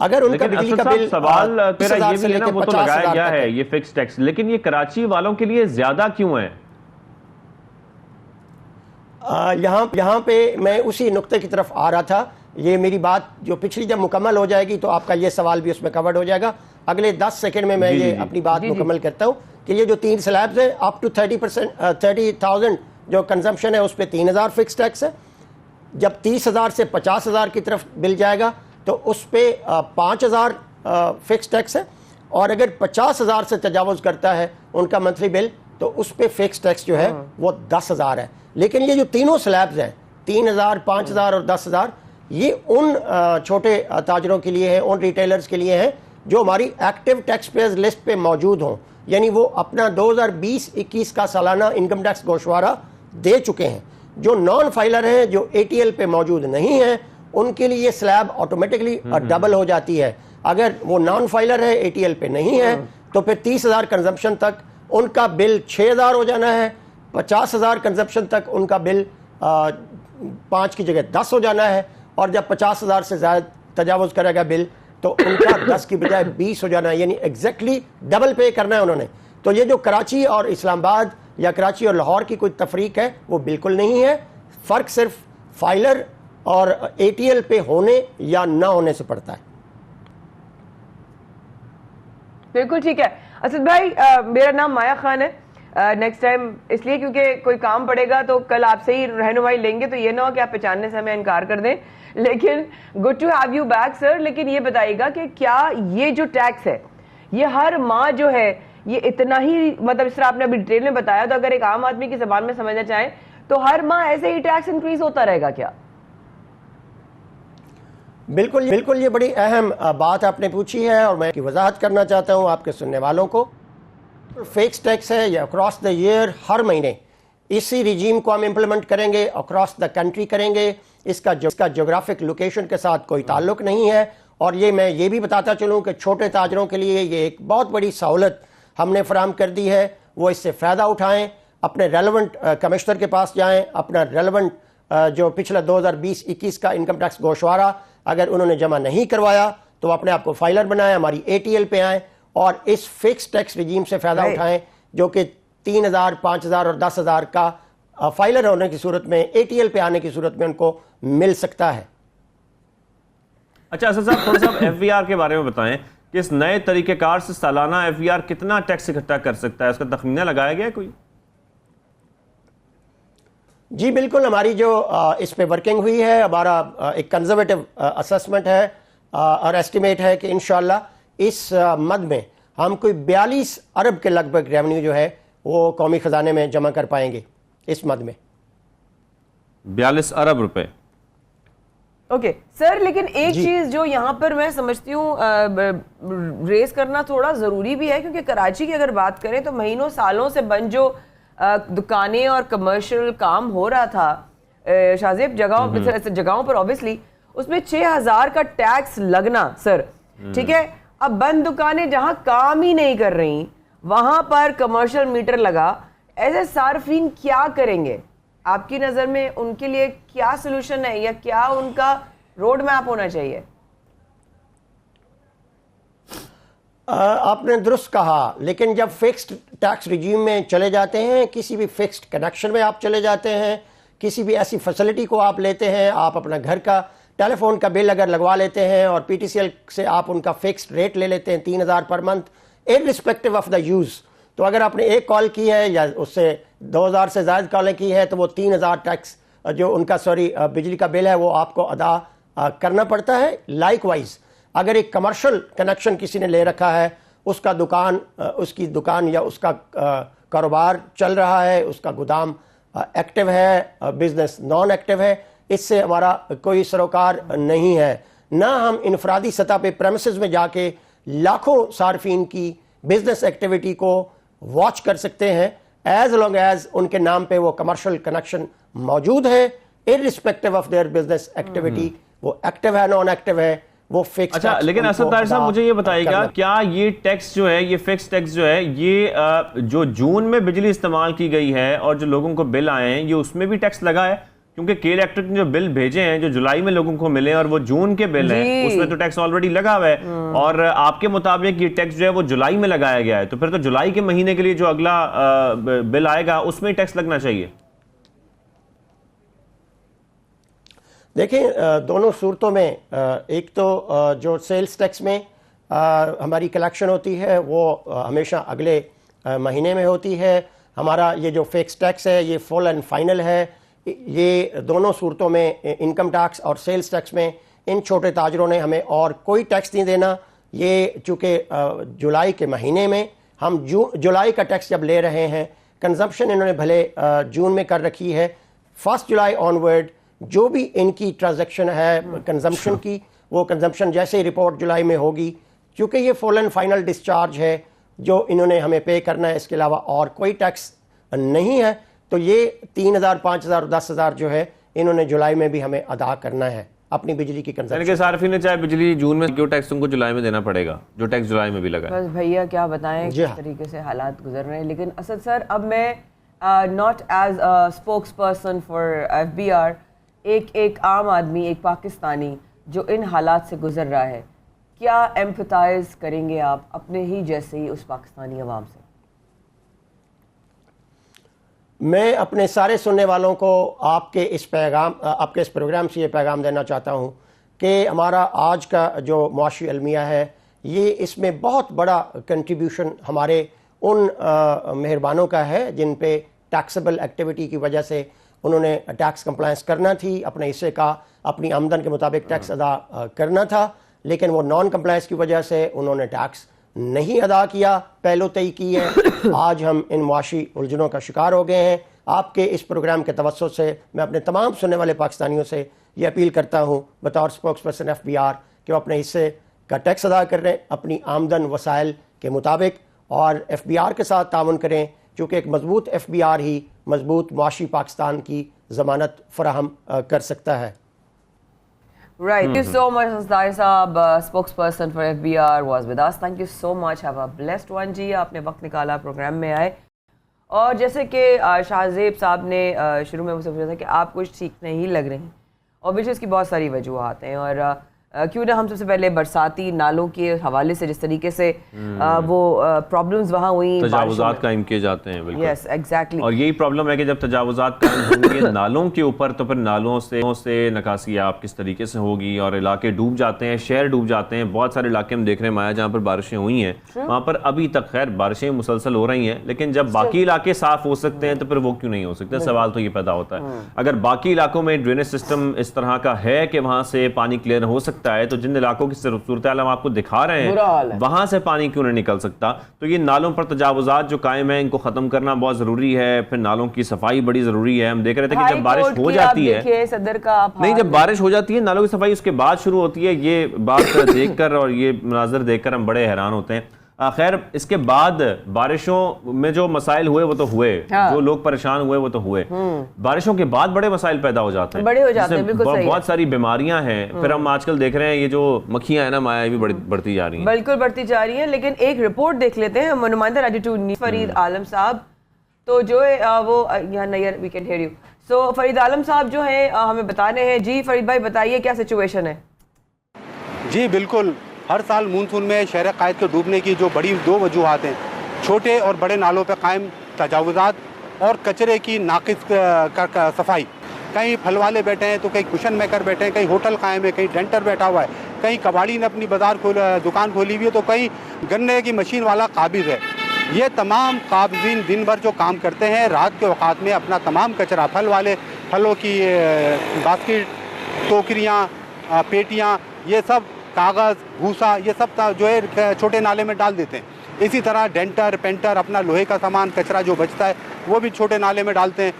اگر ان کا لیکن بجلی کا اسد بل صاحب سوال تیرا 20,000 یہ سے بھی ہے لے نا، کے وہ تو 50,000 لگایا گیا تک ہے یہ فکس ٹیکس، لیکن یہ کراچی والوں کے لیے زیادہ کیوں ہے؟ یہاں پہ میں اسی نقطے کی طرف آ رہا تھا. یہ میری بات جو پچھلی جب مکمل ہو جائے گی تو آپ کا یہ سوال بھی اس میں کورڈ ہو جائے گا. اگلے 10 سیکنڈ میں جی یہ جی اپنی بات مکمل کرتا ہوں کہ یہ جو 3 سلیبز ہیں اپ ٹو 30,000 جو کنزمپشن ہے اس پہ 3,000 فکس ٹیکس ہے. جب 30,000 سے 50,000 کی طرف بل جائے گا تو اس پہ 5,000 فکس ٹیکس ہے، اور اگر 50,000 سے تجاوز کرتا ہے ان کا منتھلی بل تو اس پہ فکس ٹیکس جو ہے وہ 10,000 ہے. لیکن یہ جو تینوں سلیبز ہیں 3,000 5,000 اور 10,000 یہ ان چھوٹے تاجروں کے لیے ہیں، ان ریٹیلرز کے لیے ہیں جو ہماری ایکٹیو ٹیکس پیئرز لسٹ پہ موجود ہوں، یعنی وہ اپنا 2020-21 کا سالانہ انکم ٹیکس گوشوارہ دے چکے ہیں. جو نان فائلر ہیں، جو اے ٹی ایل پہ موجود نہیں ہیں، ان کے لیے یہ سلیب آٹومیٹکلی ڈبل ہو جاتی ہے. اگر وہ نان فائلر ہے، اے ٹی ایل پہ نہیں ہے، تو پھر 30,000 کنزمپشن تک ان کا بل 6,000 ہو جانا ہے. 50,000 کنزمپشن تک ان کا بل 5 کی جگہ 10 ہو جانا ہے، اور جب 50,000 سے زائد تجاوز کرے گا بل تو ان کا 10 کی بجائے 20 ہو جانا ہے، یعنی ایگزیکٹلی ڈبل پے کرنا ہے انہوں نے. تو یہ جو کراچی اور اسلام آباد یا کراچی اور لاہور کی کوئی تفریق ہے وہ بالکل نہیں ہے. فرق صرف فائلر اور اے ٹی ایل پہ ہونے یا نہ ہونے سے پڑتا ہے. بالکل ٹھیک ہے. اسد بھائی میرا نام مایا خان ہے. نیکسٹ ٹائم اس لیے کیونکہ کوئی کام پڑے گا تو کل آپ سے ہی رہنمائی لیں گے، تو یہ نہ ہو کہ آپ پہچاننے سے ہمیں انکار کر دیں. لیکن good to have you back sir. لیکن یہ بتائیے گا کہ کیا یہ جو ٹیکس ہے یہ ہر ماہ جو ہے یہ اتنا ہی، مطلب اس طرح آپ نے ابھی ڈیٹیل میں بتایا، تو اگر ایک عام آدمی کی زبان میں سمجھنا چاہیں تو ہر ماہ ایسے ہی ٹیکس انکریز ہوتا رہے گا کیا؟ بالکل یہ بڑی اہم بات آپ نے پوچھی ہے، اور میں وضاحت کرنا چاہتا ہوں آپ کے سننے والوں کو. فکس ٹیکس ہے یہ اکراس دا ایئر ہر مہینے اسی ریجیم کو ہم امپلیمنٹ کریں گے، اکراس دا کنٹری کریں گے. اس کا جغرافک لوکیشن کے ساتھ کوئی تعلق نہیں ہے. اور میں یہ بھی بتاتا چلوں کہ چھوٹے تاجروں کے لیے یہ ایک بہت بڑی سہولت ہم نے فراہم کر دی ہے. وہ اس سے فائدہ اٹھائیں، اپنے ریلیونٹ کمشنر کے پاس جائیں، اپنا ریلیونٹ جو پچھلا 2020-21 کا انکم ٹیکس گوشوارہ اگر انہوں نے جمع نہیں کروایا تو اپنے آپ کو فائلر بنائیں، ہماری اے ٹی ایل پہ آئیں اور اس فکس ٹیکس ریجیم سے فائدہ اٹھائیں، جو کہ 3,000 5,000 اور 10,000 کا فائلر ہونے کی صورت میں، اے ٹی ایل پہ آنے کی صورت میں ان کو مل سکتا ہے. اچھا اسد صاحب تھوڑا سا ایف وی آر کے بارے میں بتائیں کہ اس نئے طریقہ کار سے سالانہ ایف وی آر کتنا ٹیکس اکٹھا کر سکتا ہے؟ اس کا تخمینہ لگایا گیا ہے کوئی؟ جی بالکل، ہماری جو اس پہ ورکنگ ہوئی ہے، ہمارا ایک کنزرویٹو اسسمنٹ ہے اور ایسٹیمیٹ ہے کہ انشاءاللہ اس مد میں ہم کوئی 42 ارب کے لگ بھگ ریونیو جو ہے وہ قومی خزانے میں جمع کر پائیں گے اس مد میں. 42 ارب روپے. اوکے سر، لیکن ایک چیز جو یہاں پر میں سمجھتی ہوں ریز کرنا تھوڑا ضروری بھی ہے، کیونکہ کراچی کی اگر بات کریں تو مہینوں سالوں سے بند جو دکانیں اور کمرشل کام ہو رہا تھا شاہزیب جگہوں پر obviously اس میں 6,000 کا ٹیکس لگنا سر، ٹھیک ہے. اب بند دکانیں جہاں کام ہی نہیں کر رہی وہاں پر کمرشل میٹر لگا، ایسے صارفین کیا کریں گے؟ آپ کی نظر میں ان کے لیے کیا سلوشن ہے یا کیا ان کا روڈ میپ ہونا چاہیے؟ آپ نے درست کہا، لیکن جب فکسڈ ٹیکس ریجیم میں چلے جاتے ہیں، کسی بھی فکسڈ کنیکشن میں آپ چلے جاتے ہیں، کسی بھی ایسی فیسلٹی کو آپ لیتے ہیں، آپ اپنا گھر کا ٹیلی فون کا بل اگر لگوا لیتے ہیں اور پی ٹی سی ایل سے آپ ان کا فکسڈ ریٹ لے لیتے ہیں 3,000 per month irrespective of the use, تو اگر آپ نے ایک کال کی ہے یا اس سے 2,000 سے زائد کالیں کی ہے تو وہ 3,000 ٹیکس جو ان کا بجلی کا بل ہے وہ آپ کو ادا کرنا پڑتا ہے. لائک وائز اگر ایک کمرشل کنیکشن کسی نے لے رکھا ہے، اس کی دکان یا اس کا کاروبار چل رہا ہے، اس کا گودام ایکٹیو ہے، بزنس نان ایکٹیو ہے، اس سے ہمارا کوئی سروکار نہیں ہے. نہ ہم انفرادی سطح پہ پریمیسز میں جا کے لاکھوں صارفین کی بزنس ایکٹیویٹی کو واچ کر سکتے ہیں، ایز لانگ ایز ان کے نام پہ وہ کمرشل کنیکشن موجود ہے irrespective of their business activity, وہ ایکٹیو ہے نان ایکٹیو ہے، وہ فکس. اچھا لیکن اسد طاہر صاحب مجھے یہ بتائیے گا، کیا یہ ٹیکس جو ہے، یہ فکس ٹیکس جو ہے، یہ جو جون میں بجلی استعمال کی گئی ہے اور جو لوگوں کو بل آئے ہیں، یہ اس میں بھی ٹیکس لگا ہے؟ کیونکہ کے الیکٹرک نے جو بل بھیجے ہیں جو جولائی میں لوگوں کو ملے اور وہ جون کے بل ہیں اس میں تو ٹیکس آلریڈی لگا ہوا ہے، اور آپ کے مطابق یہ ٹیکس جو ہے وہ جولائی میں لگایا گیا ہے، تو پھر تو جولائی کے مہینے کے لیے جو اگلا بل آئے گا اس میں ٹیکس لگنا چاہیے۔ دیکھیں دونوں صورتوں میں ایک تو جو سیلز ٹیکس میں ہماری کلیکشن ہوتی ہے وہ ہمیشہ اگلے مہینے میں ہوتی ہے، ہمارا یہ جو فکس ٹیکس ہے یہ فل اینڈ فائنل ہے، یہ دونوں صورتوں میں انکم ٹیکس اور سیلز ٹیکس میں ان چھوٹے تاجروں نے ہمیں اور کوئی ٹیکس نہیں دینا۔ یہ چونکہ جولائی کے مہینے میں ہم جولائی کا ٹیکس جب لے رہے ہیں، کنزمپشن انہوں نے بھلے جون میں کر رکھی ہے، 1 جولائی آنورڈ جو بھی ان کی ٹرانزیکشن ہے کنزمپشن کی، وہ کنزمپشن جیسے ہی رپورٹ جولائی میں ہوگی، کیونکہ یہ فل اینڈ فائنل ڈسچارج ہے جو انہوں نے ہمیں پے کرنا ہے، اس کے علاوہ اور کوئی ٹیکس نہیں ہے، تو یہ 3,000 5,000 10,000 جو ہے انہوں نے جولائی میں بھی ہمیں ادا کرنا ہے اپنی بجلی کی کنزمپشن۔ یعنی کہ صارفین نے چاہے بجلی جون میں کیوں ٹیکس تم کو جولائی میں دینا پڑے گا، جو ٹیکس جولائی میں بھی لگا ہے۔ بس بھیا کیا بتائیں کس طریقے سے حالات گزر رہے ہیں۔ لیکن اسد سر اب میں not as a spokes person for FBR، ایک عام آدمی، ایک پاکستانی جو ان حالات سے گزر رہا ہے، کیا ایمپتھائز کریں گے آپ اپنے ہی جیسے ہی اس پاکستانی عوام سے؟ میں اپنے سارے سننے والوں کو آپ کے اس پروگرام سے یہ پیغام دینا چاہتا ہوں کہ ہمارا آج کا جو معاشی المیہ ہے یہ اس میں بہت بڑا کنٹریبیوشن ہمارے ان مہربانوں کا ہے جن پہ ٹیکسیبل ایکٹیویٹی کی وجہ سے انہوں نے ٹیکس کمپلائنس کرنا تھی، اپنے حصے کا اپنی آمدن کے مطابق ٹیکس ادا کرنا تھا، لیکن وہ نان کمپلائنس کی وجہ سے انہوں نے ٹیکس نہیں ادا کیا، پہلو طے کی ہے۔ آج ہم ان معاشی الجھنوں کا شکار ہو گئے ہیں۔ آپ کے اس پروگرام کے توسط سے میں اپنے تمام سننے والے پاکستانیوں سے یہ اپیل کرتا ہوں بطور اسپوکس پرسن FBR کہ وہ اپنے حصے کا ٹیکس ادا کر رہے ہیں اپنی آمدن وسائل کے مطابق، اور FBR کے ساتھ تعاون کریں، چونکہ ایک مضبوط FBR ہی مضبوط معاشی پاکستان کی ضمانت فراہم کر سکتا ہے۔ Right. Thank you so much, Asdai Saab, spokesperson for FBR was with us. Thank you so much. Have a blessed one جی، آپ نے وقت نکالا پروگرام میں آئے، اور جیسے کہ شاہ زیب صاحب نے شروع میں مجھ سے پوچھا تھا کہ آپ کچھ ٹھیک نہیں لگ رہے ہیں، اور بیچ اس کی بہت ساری وجوہات ہیں، اور کیوں نہ ہم سب سے پہلے برساتی نالوں کے حوالے سے جس طریقے سے وہ پرابلمز وہاں ہوئی، تجاوزات قائم کیے جاتے ہیں، بالکل یس ایگزیکٹلی، اور یہی پرابلم ہے کہ جب تجاوزات قائم ہوں گے نالوں کے اوپر تو پھر نالوں سے نکاسیاب کس طریقے سے ہوگی، اور علاقے ڈوب جاتے ہیں، شہر ڈوب جاتے ہیں۔ بہت سارے علاقے ہم دیکھ رہے ہیں مایا جہاں پر بارشیں ہوئی ہیں وہاں پر ابھی تک خیر بارشیں مسلسل ہو رہی ہیں، لیکن جب باقی علاقے صاف ہو سکتے ہیں تو پھر وہ کیوں نہیں ہو سکتے؟ سوال تو یہ پیدا ہوتا ہے۔ اگر باقی علاقوں میں ڈرینیج سسٹم اس طرح کا ہے کہ وہاں سے پانی کلیئر ہو سکتا ہے، تو جن علاقوں کی صورتحال ہم آپ کو دکھا رہے ہیں وہاں سے پانی کیوں نہیں نکل سکتا؟ تو یہ نالوں پر تجاوزات جو قائم ہیں ان کو ختم کرنا بہت ضروری ہے، پھر نالوں کی صفائی بڑی ضروری ہے۔ ہم دیکھ رہے تھے کہ جب بارش ہو جاتی ہے، نہیں جب بارش ہو جاتی ہے نالوں کی صفائی اس کے بعد شروع ہوتی ہے، یہ بات دیکھ کر اور یہ مناظر دیکھ کر ہم بڑے حیران ہوتے ہیں۔ خیر اس کے بعد بارشوں میں جو مسائل ہوئے وہ تو ہوئے، جو لوگ پریشان ہوئے وہ تو ہوئے، بارشوں کے بعد بڑے مسائل پیدا ہو جاتے ہیں، بہت ساری بیماریاں ہیں۔ پھر ہم آج کل دیکھ رہے ہیں یہ جو مکھیاں ہیں نا مایا، یہ بھی بڑھتی جا رہی ہیں، بالکل بڑھتی جا رہی ہیں۔ لیکن ایک رپورٹ دیکھ لیتے ہیں نمائندہ راجو 2 فرید عالم صاحب، تو جو ہے وہ یہاں near we can hear you, so Farid Alam صاحب جو ہیں ہمیں بتانے ہیں۔ جی فرید بھائی بتائیے کیا سچویشن ہے؟ جی بالکل، ہر سال مونسون میں شہر قائد کے ڈوبنے کی جو بڑی 2 وجوہات ہیں، چھوٹے اور بڑے نالوں پہ قائم تجاوزات اور کچرے کی ناقص صفائی۔ کہیں پھل والے بیٹھے ہیں تو کہیں کشن میکر بیٹھے ہیں، کہیں ہوٹل قائم ہے، کہیں ڈینٹر بیٹھا ہوا ہے، کہیں کباڑی نے اپنی دکان کھولی ہوئی ہے، تو کہیں گنے کی مشین والا قابض ہے۔ یہ تمام قابضین دن بھر جو کام کرتے ہیں رات کے اوقات میں اپنا تمام کچرا، پھل والے پھلوں کی باسکٹ، ٹوکریاں، پیٹیاں، یہ سب کاغذ، بھوسا، یہ سب جو ہے چھوٹے نالے میں ڈال دیتے ہیں۔ اسی طرح ڈینٹر، پینٹر، اپنا لوہے کا سامان کچرا جو بچتا ہے وہ بھی چھوٹے نالے میں ڈالتے ہیں۔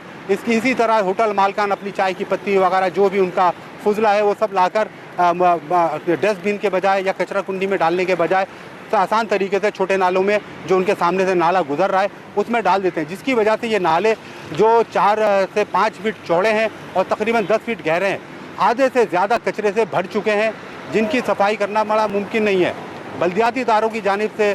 اسی طرح ہوٹل مالکان اپنی چائے کی پتی وغیرہ جو بھی ان کا فضلہ ہے وہ سب لا کر ڈسٹ بن کے بجائے یا کچرا کنڈی میں ڈالنے کے بجائے آسان طریقے سے چھوٹے نالوں میں جو ان کے سامنے سے نالا گزر رہا ہے اس میں ڈال دیتے ہیں، جس کی وجہ سے یہ نالے جو 4 سے 5 فٹ چوڑے ہیں اور تقریباً 10 فٹ گہرے ہیں، آدھے سے زیادہ کچرے سے بھر چکے ہیں، جن کی صفائی کرنا بڑا ممکن نہیں ہے۔ بلدیاتی اداروں کی جانب سے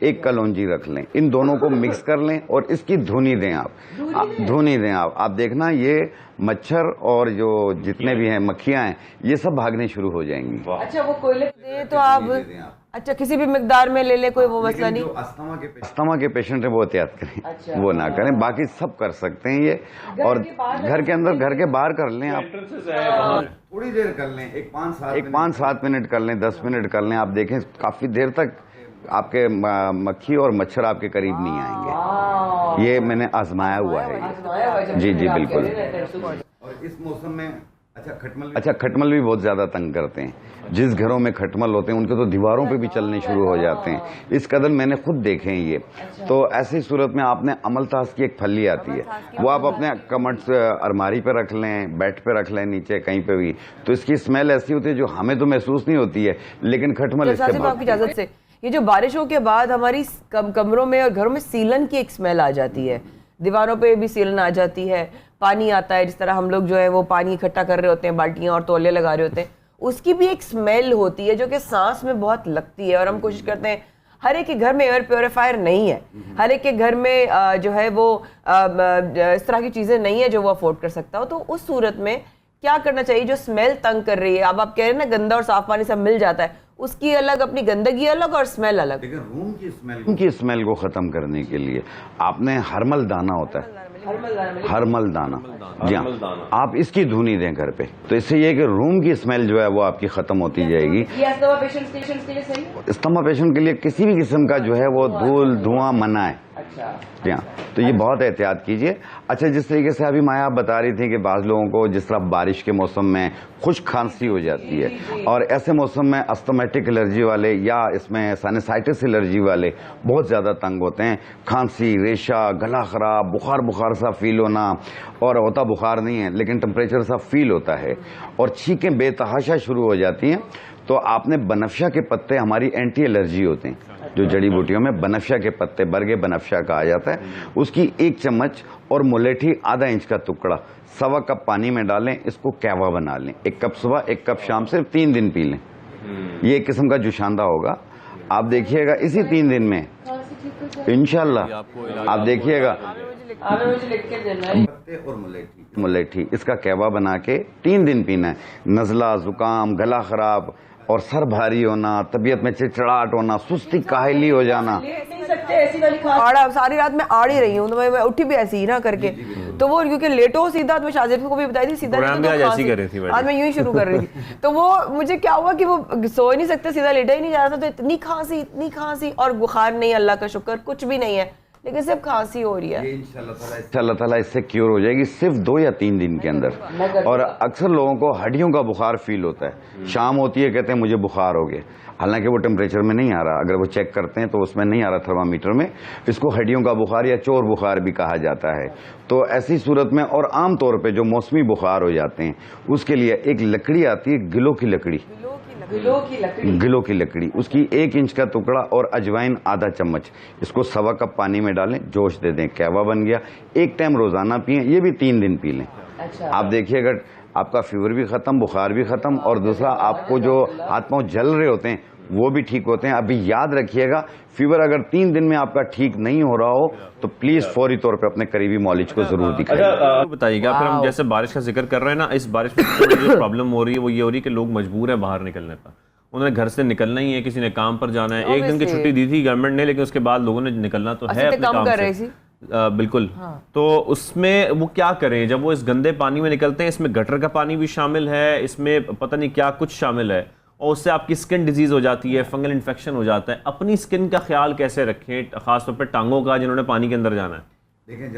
ایک کلونجی رکھ لیں, ان دونوں کو مکس کر لیں اور اس کی دھنی دیں آپ دیکھنا یہ مچھر اور جو جتنے بھی ہیں مکھیاں ہیں یہ سب بھاگنے شروع ہو جائیں گی. اچھا وہ کوئلے دیں تو آپ اچھا کسی بھی مقدار میں لے لیں, کوئی وہ مسئلہ نہیں. استھما کے پیشنٹ ہیں وہ احتیاط کریں, وہ نہ کریں, باقی سب کر سکتے ہیں یہ. اور گھر کے اندر گھر کے باہر کر لیں آپ, تھوڑی دیر کر لیں, ایک 5-7 منٹ کر لیں, 10 منٹ کر لیں. آپ دیکھیں کافی دیر تک آپ کے مکھی اور مچھر آپ کے قریب نہیں آئیں گے. یہ میں نے آزمایا ہوا ہے. جی بالکل. اور اس موسم میں اچھا کھٹمل بھی بہت زیادہ تنگ کرتے ہیں. جس گھروں میں کھٹمل ہوتے ہیں ان کے تو دیواروں پہ بھی چلنے شروع ہو جاتے ہیں. اس قدر میں نے خود دیکھے ہیں یہ. تو ایسی صورت میں آپ نے عملتاس کی ایک پھلی آتی ہے, وہ آپ اپنے کمڈ الماری پہ رکھ لیں, بیڈ پہ رکھ لیں, نیچے کہیں پہ بھی. تو اس کی اسمیل ایسی ہوتی ہے جو ہمیں تو محسوس نہیں ہوتی ہے, لیکن کھٹمل اس سے آپ کی اجازت سے, یہ جو بارشوں کے بعد ہماری کمروں میں اور گھروں میں سیلن کی ایک اسمیل آ جاتی ہے, دیواروں پہ بھی سیلن آ جاتی ہے, پانی آتا ہے, جس طرح ہم لوگ جو ہے وہ پانی اکٹھا کر رہے ہوتے ہیں, بالٹیاں اور تولیے لگا رہے ہوتے ہیں, اس کی بھی ایک اسمیل ہوتی ہے جو کہ سانس میں بہت لگتی ہے. اور ہم کوشش کرتے ہیں, ہر ایک کے گھر میں ایئر پیوریفائر نہیں ہے, ہر ایک کے گھر میں جو ہے وہ اس طرح کی چیزیں نہیں ہیں جو وہ افورڈ کر سکتا ہو. تو اس صورت میں کیا کرنا چاہیے جو اسمیل تنگ کر رہی ہے؟ اب آپ کہہ رہے ہیں نا گندا اور صاف پانی سب مل جاتا ہے, اس کی الگ اپنی گندگی الگ اور اسمیل الگ. روم کی اسمیل کو ختم کرنے کے لیے آپ نے ہرمل دانہ ہوتا ہے, ہرمل دانہ, جی ہاں, آپ اس کی دھنی دیں گھر پہ, تو اس سے یہ کہ روم کی اسمیل جو ہے وہ آپ کی ختم ہوتی جائے گی. استھما پیشنٹ کے لیے کسی بھی قسم کا جو ہے وہ دھول دھواں منع ہے. جی ہاں, تو یہ بہت احتیاط کیجئے. اچھا جس طریقے سے ابھی مایا آپ بتا رہی تھی کہ بعض لوگوں کو جس طرح بارش کے موسم میں خشک کھانسی ہو جاتی ہے, اور ایسے موسم میں استھمیٹک الرجی والے یا اس میں سائنسائٹس الرجی والے بہت زیادہ تنگ ہوتے ہیں. کھانسی, ریشہ, گلا خراب, بخار سا فیل ہونا, اور ہوتا بخار نہیں ہے لیکن ٹمپریچر سا فیل ہوتا ہے, اور چھینکیں بے تحاشا شروع ہو جاتی ہیں. تو آپ نے بنفشا کے پتے, ہماری اینٹی الرجی ہوتے ہیں جو جڑی بوٹیوں میں, بنفشا کے پتے, برگے بنفشا کہا جاتا ہے, اس کی 1 چمچ اور ملیٹھی آدھا انچ کا ٹکڑا 1.25 کپ پانی میں ڈالیں, اس کو کہوا بنا لیں. 1 کپ صبح 1 کپ شام, صرف 3 دن پی لیں. یہ ایک قسم کا جوشاندہ ہوگا. آپ دیکھیے گا اسی 3 دن میں انشاءاللہ آپ دیکھیے گا. اور ملیٹھی اس کا کہوا بنا کے 3 دن پینا ہے. نزلہ, زکام, گلا خراب اور سر بھاری ہونا, طبیعت میں چڑچڑاہٹ ہونا, سستی, کاہلی ہو جانا. ساری رات میں آڑ ہی رہی ہوں, تو میں اٹھی بھی ایسی ہی نہ کر کے, تو وہ کیونکہ لیٹو سیدھا, میں شاذیب کو بھی بتائی تھی سیدھا, آج میں یوں ہی شروع کر رہی تھی. تو وہ مجھے کیا ہوا کہ وہ سو ہی نہیں سکتے, سیدھا لیٹا ہی نہیں جا رہا تھا. تو اتنی کھانسی اور بخار نہیں, اللہ کا شکر کچھ بھی نہیں ہے, لیکن صرف کھانسی ہو رہی ہے. اللہ تعالیٰ اس سے کیور ہو جائے گی صرف 2 یا 3 دن کے اندر. اور اکثر لوگوں کو ہڈیوں کا بخار فیل ہوتا ہے, شام ہوتی ہے کہتے ہیں مجھے بخار ہو گیا, حالانکہ وہ ٹمپریچر میں نہیں آ رہا. اگر وہ چیک کرتے ہیں تو اس میں نہیں آ رہا تھرمامیٹر میں. اس کو ہڈیوں کا بخار یا چور بخار بھی کہا جاتا ہے. تو ایسی صورت میں, اور عام طور پہ جو موسمی بخار ہو جاتے ہیں اس کے لیے ایک لکڑی آتی ہے, گلو کی لکڑی, اس کی 1 انچ کا ٹکڑا اور اجوائن آدھا چمچ, اس کو 1.25 کپ پانی میں ڈالیں, جوش دے دیں, کہوا بن گیا. 1 ٹائم روزانہ پئیں, یہ بھی 3 دن پی لیں. آپ دیکھیے گا آپ کا فیور بھی ختم, بخار بھی ختم, اور دوسرا آپ کو جو ہاتھ پاؤں جل رہے ہوتے ہیں وہ بھی ٹھیک ہوتے ہیں. ابھی یاد رکھیے گا, فیور اگر 3 دن میں آپ کا ٹھیک نہیں ہو رہا ہو تو پلیز فوری طور پہ اپنے قریبی معالج کو ضرور دکھائیے. بتائیے گا, پھر ہم جیسے بارش کا ذکر کر رہے ہیں نا, اس بارش میں جو پرابلم ہو رہی ہے وہ یہ ہو رہی ہے کہ لوگ مجبور ہیں باہر نکلنے پر. انہوں نے گھر سے نکلنا ہی ہے, کسی نے کام پر جانا ہے. 1 دن کی چھٹی دی تھی گورنمنٹ نے, لیکن اس کے بعد لوگوں نے نکلنا تو ہے اپنے کام سے. بالکل. تو اس میں وہ کیا کریں جب وہ اس گندے پانی میں نکلتے ہیں؟ اس میں گٹر کا پانی بھی شامل ہے, اس میں پتہ نہیں کیا کچھ شامل ہے, اور اس سے آپ کی سکن ڈیزیز ہو جاتی ہے, فنگل انفیکشن ہو جاتا ہے. اپنی سکن کا خیال کیسے رکھیں, خاص طور پہ ٹانگوں کا جنہوں نے پانی کے اندر جانا ہے؟ دیکھیں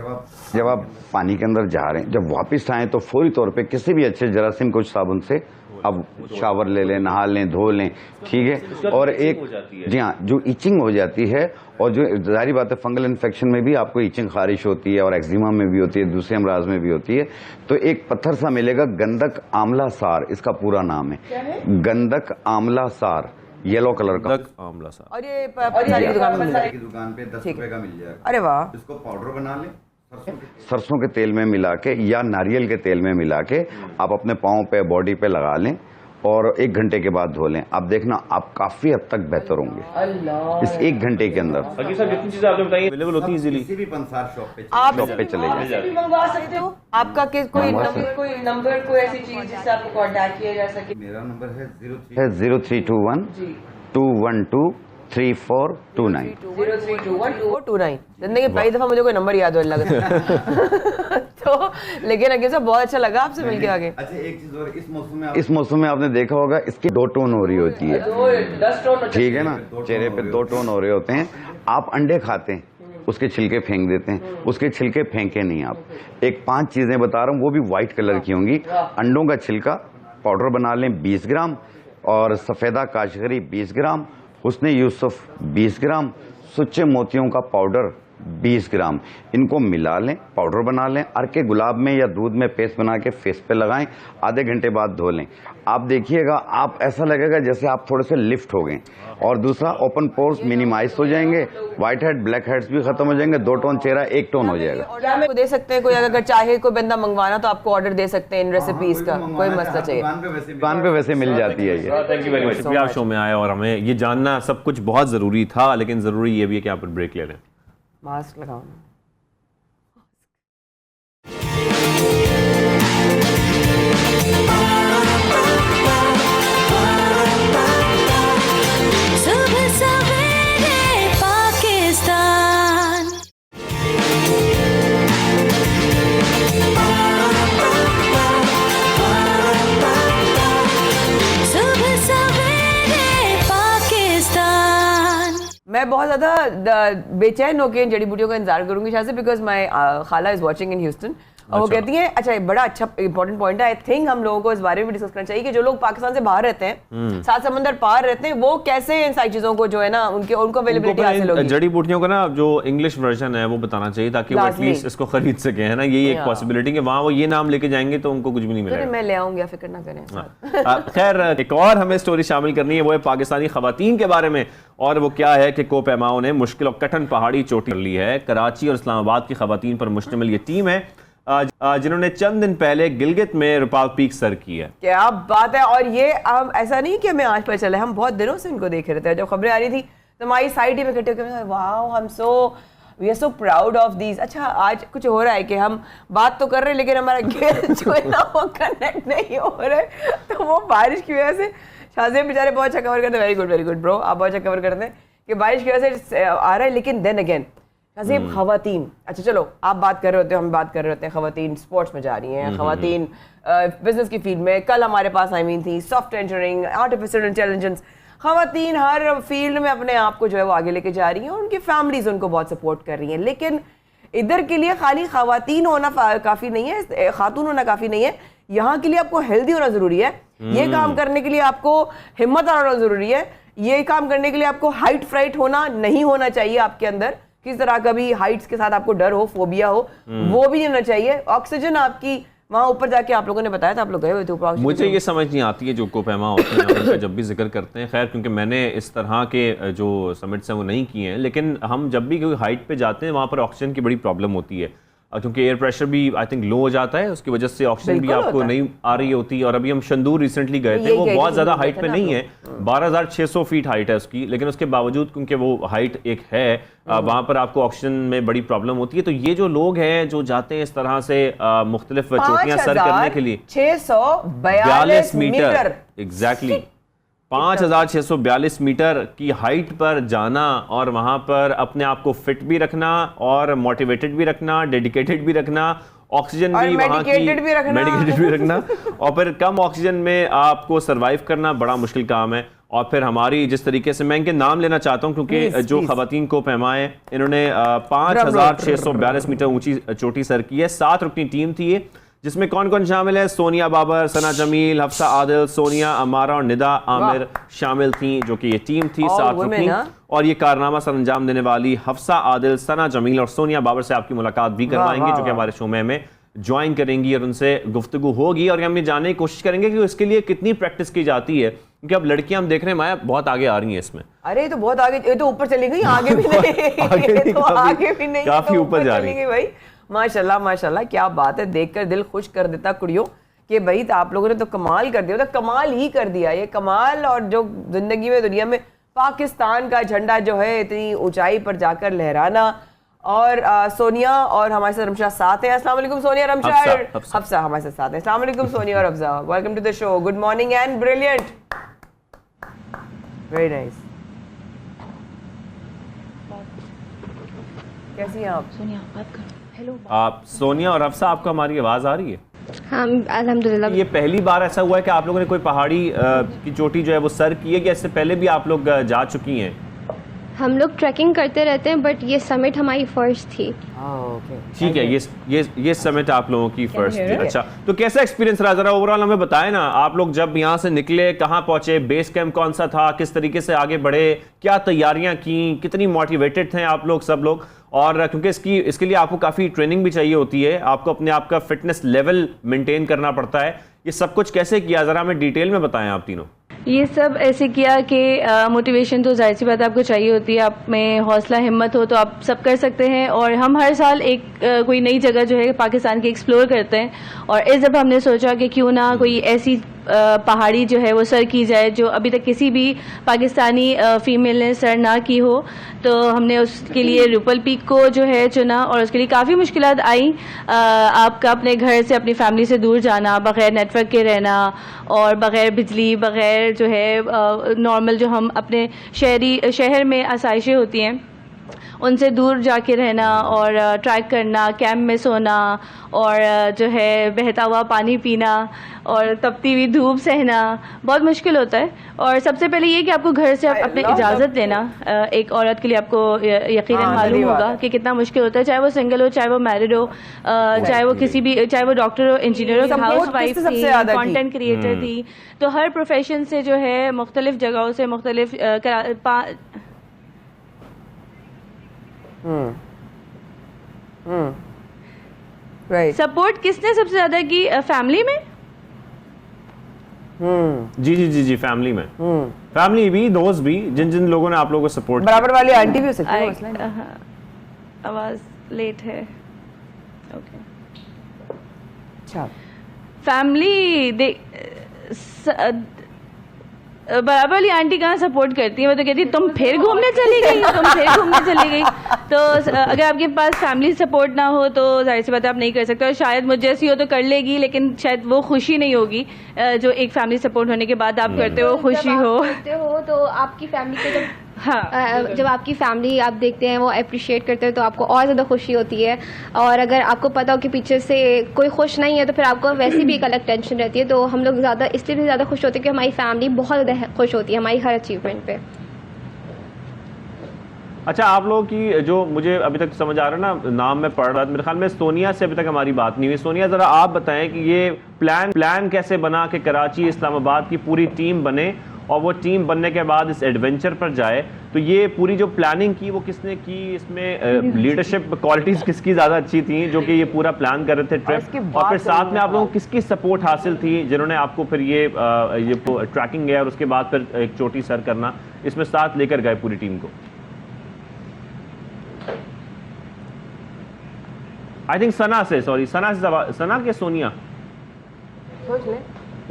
جب آپ پانی کے اندر جا رہے ہیں, جب واپس آئیں تو فوری طور پہ کسی بھی اچھے جراثیم کچھ صابن سے اب شاور لے لیں, نہا لیں, دھو لیں, ٹھیک ہے. اور ایک جی ہاں, جو ایچنگ ہو جاتی ہے, اور جو ظاہری بات ہے فنگل انفیکشن میں بھی آپ کو ایچنگ خارش ہوتی ہے, اور ایکزیما میں بھی ہوتی ہے, دوسرے امراض میں بھی ہوتی ہے. تو ایک پتھر سا ملے گا, گندک آملہ سار اس کا پورا نام ہے, گندک آملہ سار, یلو کلر کا آملہ سار. اور یہ پتھر کی دکان پہ 10 روپے کا مل جائے گا. ارے واہ. اس کو پاؤڈر بنا لیں, سرسوں کے تیل میں ملا کے یا ناریل کے تیل میں ملا کے آپ اپنے پاؤں پہ, باڈی پہ لگا لیں, اور 1 گھنٹے کے بعد دھو لیں. آپ دیکھنا آپ کافی حد تک بہتر ہوں گے اس 1 گھنٹے کے اندر. باقی صاحب جتنی چیزیں آپ نے بتائی اویلیبل ہوتی ہیں ایزیلی. کسی بھی پنسار شاپ پہ چلے آپ جائیں. بھی منگوا سکتے ہو. آپ کا کوئی نمبر کوئی ایسی چیز جس سے آپ کو کانٹیکٹ کیا جا سکے؟ میرا نمبر ہے 0321 212 3429. 0321 زندگی میں پہلی دفعہ مجھے کوئی نمبر یاد ہو لگا تو لیکن اگین سے بہت اچھا لگا آپ سے مل کے آگے. اچھا ایک چیز اور, اس موسم میں آپ نے دیکھا ہوگا اس کی 2 ٹون ہو رہی ہوتی ہے, 10 ٹون ٹھیک ہے نا, چہرے پہ 2 ٹون ہو رہے ہوتے ہیں. آپ انڈے کھاتے ہیں اس کے چھلکے پھینک دیتے ہیں, اس کے چھلکے پھینکے نہیں آپ. ایک 5 چیزیں بتا رہا ہوں وہ بھی وائٹ کلر کی ہوں گی. انڈوں کا چھلکا پاؤڈر بنا لیں 20 گرام, اور سفیدہ کاشغری 20 گرام, حسن یوسف 20 گرام, سچے موتیوں کا پاؤڈر 20 گرام. ان کو ملا لیں, پاؤڈر بنا لیں, عرق گلاب میں یا دودھ میں پیسٹ بنا کے فیس پہ لگائیں, آدھے گھنٹے بعد دھو لیں. آپ دیکھیے گا آپ ایسا لگے گا جیسے آپ تھوڑے سے لفٹ ہو گئے. اور دوسرا اوپن پورس منیمائز ہو جائیں گے, وائٹ ہیڈ بلیک ہیڈس بھی ختم ہو جائیں گے, 2 ٹون چہرہ 1 ٹون ہو جائے گا. آرڈر کو دے سکتے ہیں, کوئی اگر چاہے کوئی بندہ منگوانا تو آپ کو آرڈر دے سکتے ہیں ان ریسیپیز کا, کوئی مسئلہ چاہیے دکان پہ ویسے مل جاتی ہے یہ. تھینک یو ویری مچ, شکریہ شو میں آئے, اور ہمیں یہ جاننا سب کچھ بہت ضروری تھا, لیکن ضروری یہ بھی ہے کہ آپ بریک لے لیں. ماسک لگاؤ. میں بہت زیادہ بے چین ہو کے جڑی بوٹیوں کا انتظار کروں گی شاید سے, بیکاز مائی خالہ از واچنگ ان ہیوسٹن, اور وہ کہتی ہیں, اچھا بڑا اچھا امپورٹنٹ پوائنٹ ہے, آئی تھنک ہم لوگوں کو اس بارے میں بھی ڈسکس کرنا چاہیے کہ جو لوگ پاکستان سے باہر رہتے ہیں, 7 سمندر پار رہتے ہیں, وہ کیسے ان ساری چیزوں کو جو ہے نا ان کو اویلیبلٹی حاصل ہوگی. جڑی بوٹیوں کا نا جو انگلش ورژن ہے وہ بتانا چاہیے تاکہ وہ ایٹ لیسٹ اس کو خرید سکیں, ہے نا. یہی ایک پاسبلٹی کہ وہاں وہ یہ نام لے کے جائیں گے تو ان کو کچھ بھی نہیں ملے گا. میں لے آؤں گا, فکر نہ کریں. خیر, ایک اور ہمیں اسٹوری شامل کرنی ہے, وہ ہے پاکستانی خواتین کے بارے میں, اور وہ کیا ہے کہ کوپ ایماؤ نے مشکل اور کٹھن پہاڑی چوٹی کر لی ہے. کراچی اور اسلام آباد کی خواتین پر مشتمل یہ ٹیم ہے جنہوں نے چند دن پہلے گلگت میں رپاک پیک سر کی ہے. کیا بات ہے. اور یہ ایسا نہیں کہ ہمیں آج پتہ چلا, ہم بہت دنوں سے ان کو دیکھ رہے تھے. جب خبریں آ رہی تھی تو ہماری سائٹ ہی میں اکٹھے ہو کے wow we are so proud of these. اچھا آج کچھ ہو رہا ہے کہ ہم بات تو کر رہے ہیں لیکن ہمارا گیس جو ہے نا وہ کنیکٹ نہیں ہو رہا ہے, تو وہ بارش کی وجہ سے. شازیب بیچارے بہت اچھا کور کرتے ہیں, ویری گڈ برو, آپ بہت اچھا کور کرتے ہیں کہ بارش کی وجہ سے آ رہا ہے. لیکن دین اگین شازیب, خواتین, اچھا چلو آپ بات کر رہے ہوتے ہیں, ہم بات کر رہے ہوتے ہیں, خواتین اسپورٹس میں جا رہی ہیں, خواتین بزنس کی فیلڈ میں. کل ہمارے پاس آئی ہوئی تھیں سافٹ انجینئرنگ, آرٹیفیشل انٹیلیجنس. خواتین ہر فیلڈ میں اپنے آپ کو جو ہے وہ آگے لے کے جا رہی ہیں, اور ان کی فیملیز ان کو بہت سپورٹ کر رہی ہیں. لیکن ادھر کے لیے خالی خواتین ہونا کافی نہیں ہے, خاتون ہونا کافی نہیں ہے, یہاں کے لیے آپ کو ہیلدی ہونا ضروری ہے. یہ کام کرنے کے لیے آپ کو ہمت آنا ضروری ہے. یہ کام کرنے کے لیے آپ کو ہائٹ فرائٹ ہونا نہیں ہونا چاہیے آپ کے اندر, کس طرح کا بھی ہائٹس کے ساتھ آپ کو ڈر ہو, فوبیا ہو, وہ بھی نہیں ہونا چاہیے. آکسیجن آپ کی وہاں اوپر جا کے آپ لوگوں نے بتایا تھا, آپ لوگ گئے ہوئے تھے اوپر. مجھے یہ سمجھ نہیں آتی ہے جو کوپ ایما ہوتے ہیں ان کا جب بھی ذکر کرتے ہیں. خیر کیونکہ میں نے اس طرح کے جو سمٹس ہیں وہ نہیں کیے ہیں, لیکن ہم جب بھی کوئی ہائٹ پہ جاتے ہیں وہاں پر آکسیجن کی بڑی پرابلم ہوتی ہے, کیونکہ ایئر پریشر بھی آئی تھنک لو ہو جاتا ہے, اس کی وجہ سے آکسیجن بھی آپ کو نہیں آ رہی ہوتی. اور ابھی ہم شندور ریسنٹلی گئے تھے, وہ بہت زیادہ ہائٹ پہ نہیں ہے, 12,600 فیٹ ہائٹ ہے اس کی, لیکن اس کے باوجود کیونککہ وہ ہائٹ ایک ہے وہاں پر آپ کو آکسیجن میں بڑی پرابلم ہوتی ہے. تو یہ جو لوگ ہیں جو جاتے ہیں اس طرح سے مختلف چوٹیاں سر کرنے کے لیے, 642 میٹر ایگزیکٹلی 5,642 میٹر کی ہائٹ پر جانا, اور وہاں پر اپنے آپ کو فٹ بھی رکھنا, اور موٹیویٹڈ بھی رکھنا, ڈیڈیکیٹڈ بھی رکھنا, آکسیجن بھی وہاں کی میڈیکیٹڈ بھی رکھنا, اور پھر کم آکسیجن میں آپ کو سروائیو کرنا بڑا مشکل کام ہے. اور پھر ہماری جس طریقے سے, میں ان کے نام لینا چاہتا ہوں کیونکہ جو خواتین کو پیمائے انہوں نے 5,642 میٹر اونچی چوٹی سر کی ہے. 7 رکنی ٹیم تھی یہ, جس میں کون کون شامل ہے؟ سونیا بابر, ثنا جمیل, حفصہ عادل, سونیا امارہ اور ندا عامر شامل تھیں, جو کہ یہ ٹیم تھی 7 رکنی. اور یہ کارنامہ سر انجام دینے والی حفصہ عادل, ثنا جمیل اور سونیا بابر سے آپ کی ملاقات بھی کروائیں گے, جو کہ ہمارے شو میں ہمیں جوائن کریں گی اور ان سے گفتگو ہوگی. اور ہم یہ جاننے کی کوشش کریں گے کہ اس کے لیے کتنی پریکٹس کی جاتی ہے, کیونکہ اب لڑکیاں ہم دیکھ رہے ہیں مایا بہت آگے آ رہی ہیں اس میں. ارے تو بہت آگے, یہ تو اوپر چلی گئی, آگے بھی نہیں, کافی اوپر جا رہی ہے بھائی. ماشاءاللہ ماشاءاللہ, کیا بات ہے, دیکھ کر دل خوش کر دیتا کڑیوں کہ بھائی آپ لوگوں نے تو کمال کر دیا, تو کمال ہی کر دیا. یہ کمال اور جو زندگی میں دنیا میں پاکستان کا جھنڈا جو ہے اتنی اونچائی پر جا کر لہرانا. اور سونیا اور ہمارے ساتھ رمشا ساتھ ہیں. السلام علیکم سونیا, رمشا حفصہ ہمارے ساتھ ہیں. السلام علیکم سونیا اور Hafsa, welcome to the show. Good morning and brilliant. Very nice. کیسی ہیں آپ؟ سونیا بات کرو. ہیلو. آپ سونیا اور حفصہ, آپ کو ہماری آواز آ رہی ہے؟ ہاں الحمدللہ. یہ پہلی بار ایسا ہوا ہے کہ آپ لوگوں نے کوئی پہاڑی کی چوٹی جو ہے وہ سر کی ہے, کہ اس سے پہلے بھی آپ لوگ جا چکی ہیں؟ ہم لوگ ٹریکنگ کرتے رہتے ہیں بٹ یہ سمٹ ہماری فرسٹ تھی. ٹھیک ہے, یہ سمٹ آپ لوگوں کی فرسٹ تھی. اچھا, تو کیسا ایکسپیرینس رہا, ذرا اوور آل ہمیں بتائیں نا. آپ لوگ جب یہاں سے نکلے کہاں پہنچے, بیس کیمپ کون سا تھا, کس طریقے سے آگے بڑھے, کیا تیاریاں کیں, کتنی موٹیویٹڈ تھے آپ لوگ سب لوگ, اور کیونکہ اس کے لیے آپ کو کافی ٹریننگ بھی چاہیے ہوتی ہے, آپ کو اپنے آپ کا فٹنس لیول مینٹین کرنا پڑتا ہے, یہ سب کچھ کیسے کیا, ذرا ہمیں ڈیٹیل میں بتائیں آپ تینوں. یہ سب ایسے کیا کہ موٹیویشن تو ظاہر سی بات آپ کو چاہیے ہوتی ہے, آپ میں حوصلہ ہمت ہو تو آپ سب کر سکتے ہیں. اور ہم ہر سال ایک کوئی نئی جگہ جو ہے پاکستان کی ایکسپلور کرتے ہیں, اور اس جب ہم نے سوچا کہ کیوں نہ کوئی ایسی پہاڑی جو ہے وہ سر کی جائے جو ابھی تک کسی بھی پاکستانی فیمیل نے سر نہ کی ہو, تو ہم نے اس کے لیے روپل پیک کو جو ہے چنا. اور اس کے لیے کافی مشکلات آئیں, آپ کا اپنے گھر سے اپنی فیملی سے دور جانا, بغیر نیٹ ورک کے رہنا, اور بغیر بجلی, بغیر جو ہے نارمل جو ہم اپنے شہر میں آسائشیں ہوتی ہیں ان سے دور جا کے رہنا, اور ٹریک کرنا, کیمپ میں سونا, اور جو ہے بہتا ہوا پانی پینا, اور تپتی ہوئی دھوپ سہنا بہت مشکل ہوتا ہے. اور سب سے پہلے یہ کہ آپ کو گھر سے اپنے اجازت لینا, ایک عورت کے لیے آپ کو یقیناً معلوم ہوگا کہ کتنا مشکل ہوتا ہے, چاہے وہ سنگل ہو, چاہے وہ میرڈ ہو, چاہے وہ کسی بھی, چاہے وہ ڈاکٹر ہو, انجینئر ہو, ہاؤس وائف تھی, کانٹینٹ کریٹر تھی. تو ہر پروفیشن سے جو ہے مختلف جگہوں سے مختلف سپورٹ کس نے سب سے زیادہ کی, فیملی میں. جی جی جی جی فیملی میں, فیملی بھی, دوست بھی, جن لوگوں نے آپ لوگوں کو سپورٹ. برابر والی آنٹی بھی ہو سکتی ہے. آواز لیٹ ہے. اوکے, اچھا. فیملی برابر والی آنٹی کہاں سپورٹ کرتی ہے, وہ تو کہتی ہے تم پھر گھومنے چلی گئی, تم پھر گھومنے چلی گئی. تو اگر آپ کے پاس فیملی سپورٹ نہ ہو تو ظاہر سی بات ہے آپ نہیں کر سکتے. اور شاید مجھ جیسی ہو تو کر لے گی, لیکن شاید وہ خوشی نہیں ہوگی جو ایک فیملی سپورٹ ہونے کے بعد آپ کرتے ہو, خوشی ہو. تو آپ کی فیملی کو جب آپ کی فیملی آپ دیکھتے ہیں وہ اپریشیٹ کرتے ہیں تو آپ کو اور زیادہ خوشی ہوتی ہے. اور اگر آپ کو پتا ہو کہ پیچھے سے کوئی خوش نہیں ہے تو پھر آپ کو ویسے بھی ایک الگ ٹینشن رہتی ہے. تو ہم لوگ زیادہ اس لیے بھی زیادہ خوش ہوتے ہیں کہ ہماری فیملی بہت زیادہ خوش ہوتی ہے ہماری ہر اچیومنٹ پہ. اچھا, آپ لوگوں کی جو مجھے ابھی تک سمجھ آ رہا ہے نا, نام میں پڑھ رہا تھا, میرے خیال میں سونیا سے ابھی تک ہماری بات نہیں ہوئی. سونیا ذرا آپ بتائیں کہ یہ پلان کیسے بنا کہ کراچی اسلام آباد کی پوری ٹیم بنے, اور وہ ٹیم بننے کے بعد اس ایڈونچر پر جائے. تو یہ پوری جو پلاننگ کی وہ کس نے کی, اس میں لیڈرشپ کوالٹیز کس کی زیادہ اچھی تھیں جو کہ یہ پورا پلان کر رہے تھے ٹرپ, اور پھر ساتھ میں آپ لوگوں کو کس کی سپورٹ حاصل تھی جنہوں نے آپ کو پھر یہ ٹریکنگ ہے اور اس کے بعد پھر ایک چوٹی سر کرنا, اس میں ساتھ لے کر گئے پوری ٹیم کو. آئی تھنک ثنا کے سونیا, سوچ لیں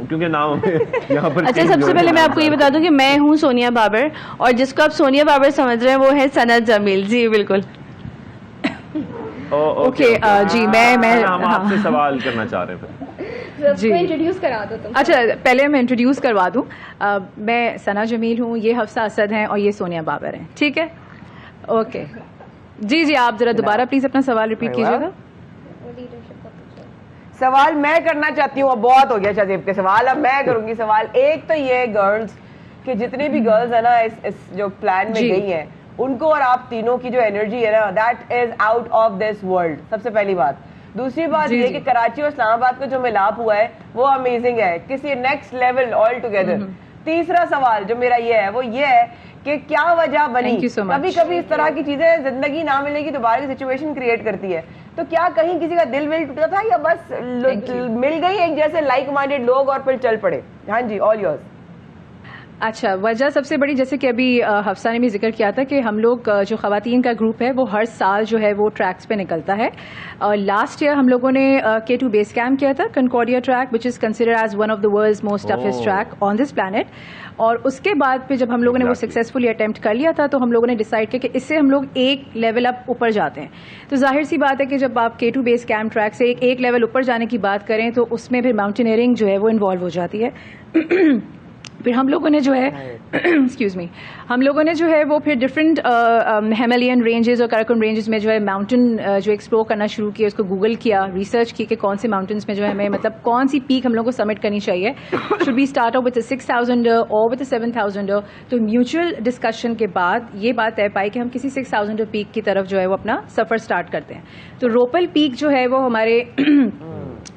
کیونکہ نام یہاں پر. اچھا, سب سے پہلے میں آپ کو یہ بتا دوں کہ میں ہوں سونیا بابر, اور جس کو آپ سونیا بابر سمجھ رہے ہیں وہ ہے سند جمیل. جی بالکل. اوکے جی میں ہم آپ سے سوال کرنا چاہ رہے ہیں. جی انٹروڈیوس کرا دو تم. اچھا, پہلے میں انٹروڈیوس کروا دوں. میں ثنا جمیل ہوں, یہ حفصہ اسد ہیں, اور یہ سونیا بابر ہیں. ٹھیک ہے, اوکے. جی آپ ذرا دوبارہ پلیز اپنا سوال ریپیٹ کیجیے گا. سوال میں کرنا چاہتی ہوں, اب بہت ہو گیا شاذیب کے سوال, اب میں کروں گی سوال. ایک تو یہ گرلز کہ جتنی بھی گرلز ہیں نا اس جو پلان میں گئی ہیں, ان کو اور آپ تینوں کی جو انرجی ہے نا, that is out of this world, سب سے پہلی بات. دوسری بات یہ کہ کراچی اور اسلام آباد کا جو ملاپ ہوا ہے وہ امیزنگ ہے, کسی نیکسٹ لیول آل ٹوگیدر. تیسرا سوال جو میرا یہ ہے وہ یہ ہے کہ کیا وجہ بنی, کبھی کبھی اس طرح کی چیزیں زندگی نہ ملنے کی دوبارہ کی سچویشن کریٹ کرتی ہے, تو کیا کہیں کسی کا دل ول ٹوٹا تھا یا بس مل گئی ایک جیسے لائک مائنڈیڈ لوگ اور پھر چل پڑے؟ ہاں جی, آل یورز. اچھا، وجہ سب سے بڑی جیسے کہ ابھی حفصہ نے بھی ذکر کیا تھا کہ ہم لوگ جو خواتین کا گروپ ہے وہ ہر سال جو ہے وہ ٹریکس پہ نکلتا ہے. لاسٹ ایئر ہم لوگوں نے K2 بیس کیمپ کیا تھا Concordia trek which is considered as one of the world's most toughest trek on this planet. اور اس کے بعد پہ جب ہم لوگوں نے وہ سکسیزفلی اٹیمپٹ کر لیا تھا تو ہم لوگوں نے ڈیسائیڈ کیا کہ اس سے ہم لوگ ایک لیول اپ اوپر جاتے ہیں. تو ظاہر سی بات ہے کہ جب آپ K2 بیس کیمپ ٹریک سے ایک لیول اوپر جانے کی بات کریں تو اس میں پھر ماؤنٹینئرنگ جو ہے وہ انوالو ہو جاتی ہے. پھر ہم لوگوں نے جو ہے ایکسکیوز می ہم لوگوں نے جو ہے وہ پھر ڈفرینٹ ہیمالین رینجز اور کراکوم رینجز میں جو ہے ماؤنٹین جو ایکسپلور کرنا شروع کیا, اس کو گوگل کیا, ریسرچ کی کہ کون سے ماؤنٹینس میں جو ہے ہمیں مطلب کون سی پیک ہم لوگوں کو سبمٹ کرنی چاہیے. Should be start out with 6000 اور وتھ 7000. تو میوچل ڈسکشن کے بعد یہ بات طے پائی کہ ہم کسی 6000 پیک کی طرف جو ہے وہ اپنا سفر اسٹارٹ کرتے ہیں. تو روپل پیک جو ہے وہ ہمارے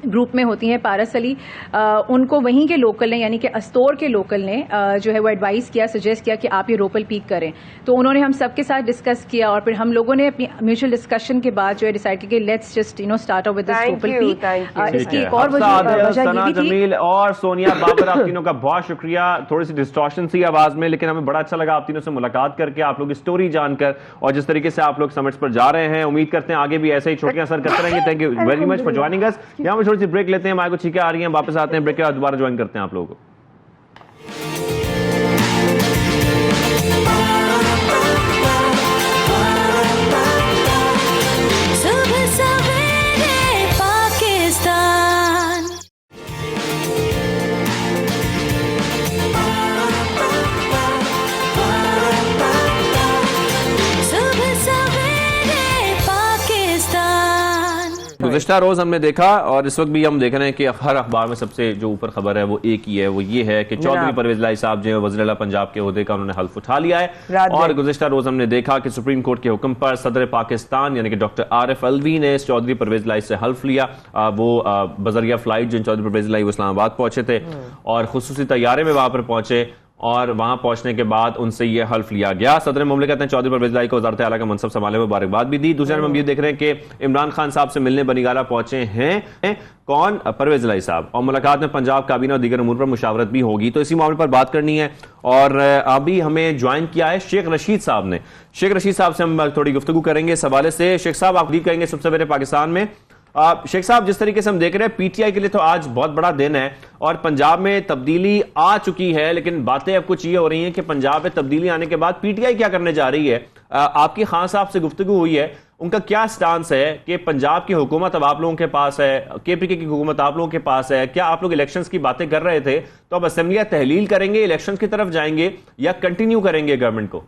گروپ میں ہوتی ہیں پارس علی, ان کو وہیں کے لوکل نے یعنی کہ استور کے لوکل نے جو ہے وہ ایڈوائز کیا, سجیسٹ کیا کہ آپ یہ روپل پیک کریں. تو انہوں نے ہم سب کے ساتھ ڈسکس کیا اور پھر ہم لوگوں نے اپنی میوچل ڈسکشن کے بعد جو ہے ڈیسائیڈ کیا کہ let's just start out with this Rupal peak. اس کی ایک اور وجہ یہ بھی تھی. جمیل اور سونیا بابر, آپ تینوں کا بہت شکریہ. تھوڑی سی ڈسٹورشن سی آواز میں, لیکن ہمیں بڑا اچھا لگا آپ تینوں سے ملاقات کر کے, آپ لوگ کی اسٹوری جان کر, اور جس طریقے سے آپ لوگ سمٹس پر جا رہے ہیں. امید کرتے ہیں آگے بھی ایسے ہی چھوٹیاں سر کرتے رہیں گے. Thank you very much for joining us. یہاں پہ تھوڑی سی بریک لیتے ہیں, ہمارے کو چھینکیں آ رہی ہیں, واپس آتے ہیں بریک کے بعد دوبارہ جوائن کرتے ہیں آپ لوگوں کو. گزشتہ روز ہم نے دیکھا اور اس وقت بھی ہم دیکھ رہے ہیں کہ ہر اخبار میں سب سے جو اوپر خبر ہے وہ ایک ہی ہے, وہ یہ ہے کہ چودھری پرویز الہی صاحب جو ہے وزیر اعلیٰ پنجاب کے عہدے کا انہوں نے حلف اٹھا لیا ہے. اور گزشتہ روز ہم نے دیکھا کہ سپریم کورٹ کے حکم پر صدر پاکستان یعنی کہ ڈاکٹر عارف الوی نے چودھری پرویز الہی سے حلف لیا. وہ بذریعہ فلائٹ جو چودھری پرویز الہی وہ اسلام آباد پہنچے تھے اور خصوصی طیارے میں وہاں پر پہنچے, اور وہاں پہنچنے کے بعد ان سے یہ حلف لیا گیا. صدر مملکت نے چودھری پرویز الہی کو وزارت اعلیٰ کا منصب سنبھالنے میں مبارکباد بھی دی. دوسرے ہم یہ دیکھ رہے ہیں کہ عمران خان صاحب سے ملنے بنیگالہ پہنچے ہیں کون, پرویز الہی صاحب, اور ملاقات میں پنجاب کابینہ اور دیگر امور پر مشاورت بھی ہوگی. تو اسی معاملے پر بات کرنی ہے اور ابھی ہمیں جوائن کیا ہے شیخ رشید صاحب نے. شیخ رشید صاحب سے ہم تھوڑی گفتگو کریں گے اس حوالے سے. شیخ صاحب آپ کریں گے سب سے پہلے پاکستان میں. شیخ صاحب, جس طریقے سے ہم دیکھ رہے ہیں پی ٹی آئی کے لیے تو آج بہت بڑا دن ہے اور پنجاب میں تبدیلی آ چکی ہے, لیکن باتیں اب کچھ یہ ہو رہی ہیں کہ پنجاب میں تبدیلی آنے کے بعد پی ٹی آئی کیا کرنے جا رہی ہے. آپ کی خان صاحب سے گفتگو ہوئی ہے, ان کا کیا سٹانس ہے کہ پنجاب کی حکومت اب آپ لوگوں کے پاس ہے, کے پی کے کی حکومت آپ لوگوں کے پاس ہے, کیا آپ لوگ الیکشنز کی باتیں کر رہے تھے تو اب اسمبلیاں تحلیل کریں گے, الیکشن کی طرف جائیں گے یا کنٹینیو کریں گے گورنمنٹ کو؟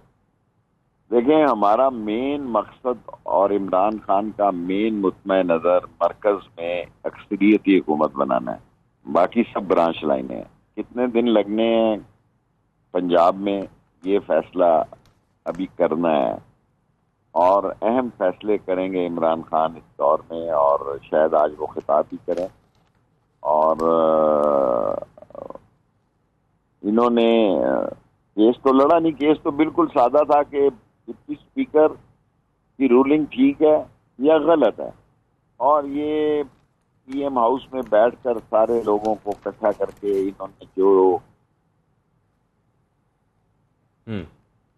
دیکھیں, ہمارا مین مقصد اور عمران خان کا مین مطمع نظر مرکز میں اکثریتی حکومت بنانا ہے. باقی سب برانچ لائنیں ہیں. کتنے دن لگنے ہیں پنجاب میں یہ فیصلہ ابھی کرنا ہے, اور اہم فیصلے کریں گے عمران خان اس دور میں, اور شاید آج وہ خطاب بھی کریں. اور انہوں نے کیس تو لڑا نہیں, کیس تو بالکل سادہ تھا کہ ڈپٹی اسپیکر کی رولنگ ٹھیک ہے یا غلط ہے, اور یہ پی ایم ہاؤس میں بیٹھ کر سارے لوگوں کو اکٹھا کر کے انہوں نے جو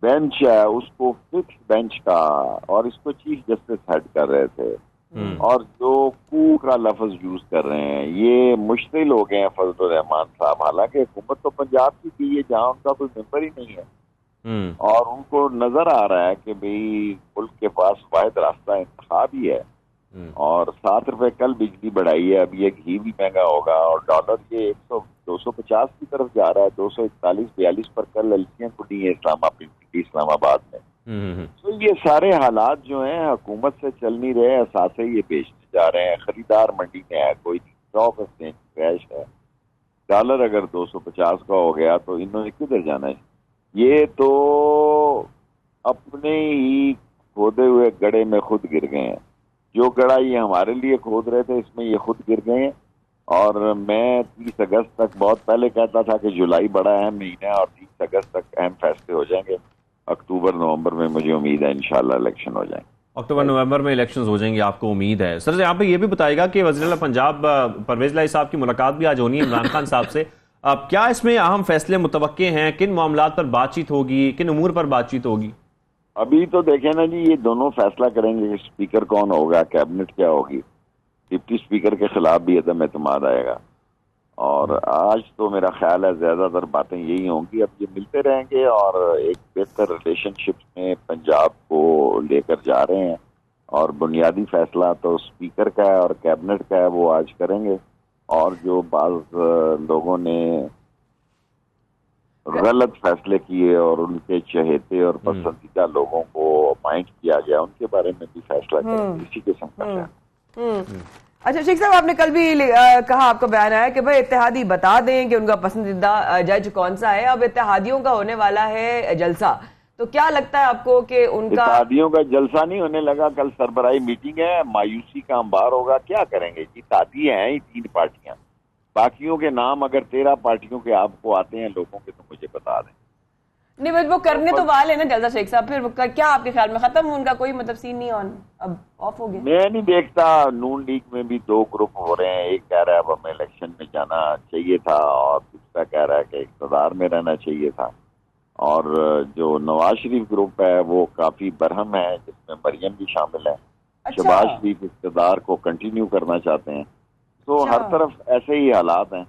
بینچ ہے اس کو فکس بینچ کا, اور اس کو چیف جسٹس ہیڈ کر رہے تھے, اور جو کو کا لفظ یوز کر رہے ہیں یہ مشتعل ہو گئے ہیں فضل الرحمان صاحب. حالانکہ حکومت تو پنجاب کی تھی, یہ جہاں ان کا کوئی ممبر ہی نہیں ہے, اور ان کو نظر آ رہا ہے کہ بھئی ملک کے پاس واحد راستہ انتخاب ہی ہے. اور 7 روپے کل بجلی بڑھائی ہے, ابھی ایک گھی بھی مہنگا ہوگا, اور ڈالر یہ 250 کی طرف جا رہا ہے, 241-42 پر کل لڑکیاں کھلی ہیں اسلام آباد میں. تو یہ سارے حالات جو ہیں حکومت سے چل نہیں رہے, اثاثے یہ بیچنے جا رہے ہیں. خریدار منڈی میں ہے کوئی نہیں, اسٹاک ایکسچینج کریش ہے. ڈالر اگر 250 کا ہو گیا تو انہوں نے کدھر جانا ہے؟ یہ تو اپنے ہی کھودے ہوئے گڑھے میں خود گر گئے ہیں. جو گڑھا یہ ہمارے لیے کھود رہے تھے اس میں یہ خود گر گئے ہیں. اور میں 30 اگست تک بہت پہلے کہتا تھا کہ جولائی بڑا اہم مہینہ ہے, اور 30 اگست تک اہم فیصلے ہو جائیں گے. اکتوبر نومبر میں مجھے امید ہے انشاءاللہ الیکشن ہو جائیں گے. اکتوبر نومبر میں الیکشنز ہو جائیں گے, آپ کو امید ہے. سر یہاں پہ یہ بھی بتائے گا کہ وزیر اعلیٰ پنجاب پرویز الہی صاحب کی ملاقات بھی آج ہونی ہے عمران خان صاحب سے. اب کیا اس میں اہم فیصلے متوقع ہیں؟ کن معاملات پر بات چیت ہوگی، کن امور پر بات چیت ہوگی؟ ابھی تو دیکھیں نا جی، یہ دونوں فیصلہ کریں گے کہ اسپیکر کون ہوگا، کیبنٹ کیا ہوگی. ڈپٹی اسپیکر کے خلاف بھی عدم اعتماد آئے گا. اور آج تو میرا خیال ہے زیادہ تر باتیں یہی ہوں گی. اب یہ ملتے رہیں گے اور ایک بہتر ریلیشن شپ میں پنجاب کو لے کر جا رہے ہیں. اور بنیادی فیصلہ تو اسپیکر کا ہے اور کیبنٹ کا ہے، وہ آج کریں گے. اور جو بعض لوگوں نے غلط فیصلے کیے اور ان کے چہیتے اور پسندیدہ لوگوں کو اپائنٹ کیا گیا، ان کے بارے میں بھی فیصلہ کریں گے. اسی قسم کا ہے. اچھا شیخ صاحب، آپ نے کل بھی کہا، آپ کا بیان آیا کہ بھائی اتحادی بتا دیں کہ ان کا پسندیدہ جج کون سا ہے. اب اتحادیوں کا ہونے والا ہے جلسہ، تو کیا لگتا ہے آپ کو کہ ان کا اتحادیوں کا جلسہ نہیں ہونے لگا؟ کل سربراہی میٹنگ ہے، مایوسی کا انبار ہوگا. کیا کریں گے جی؟ اتحادی ہیں ہی 3 پارٹیاں، باقیوں کے نام اگر 13 پارٹیوں کے آپ کو آتے ہیں لوگوں کے، تو مجھے بتا دیں. نہیں بس وہ کرنے تو والے نا جلسہ شیخ صاحب، پھر کیا آپ کے خیال میں ختم ان کا کوئی مطلب سین نہیں آن، اب آف ہو گیا؟ میں نہیں دیکھتا. نون لیگ میں بھی 2 گروپ ہو رہے ہیں. ایک کہہ رہا ہے اب ہمیں الیکشن میں جانا چاہیے تھا، اور دوسرا کہہ رہا ہے کہ اقتدار میں رہنا چاہیے تھا. اور جو نواز شریف گروپ ہے وہ کافی برہم ہے، جس میں مریم بھی شامل ہے. شہباز شریف اقتدار کو کنٹینیو کرنا چاہتے ہیں. تو ہر طرف ایسے ہی حالات ہیں.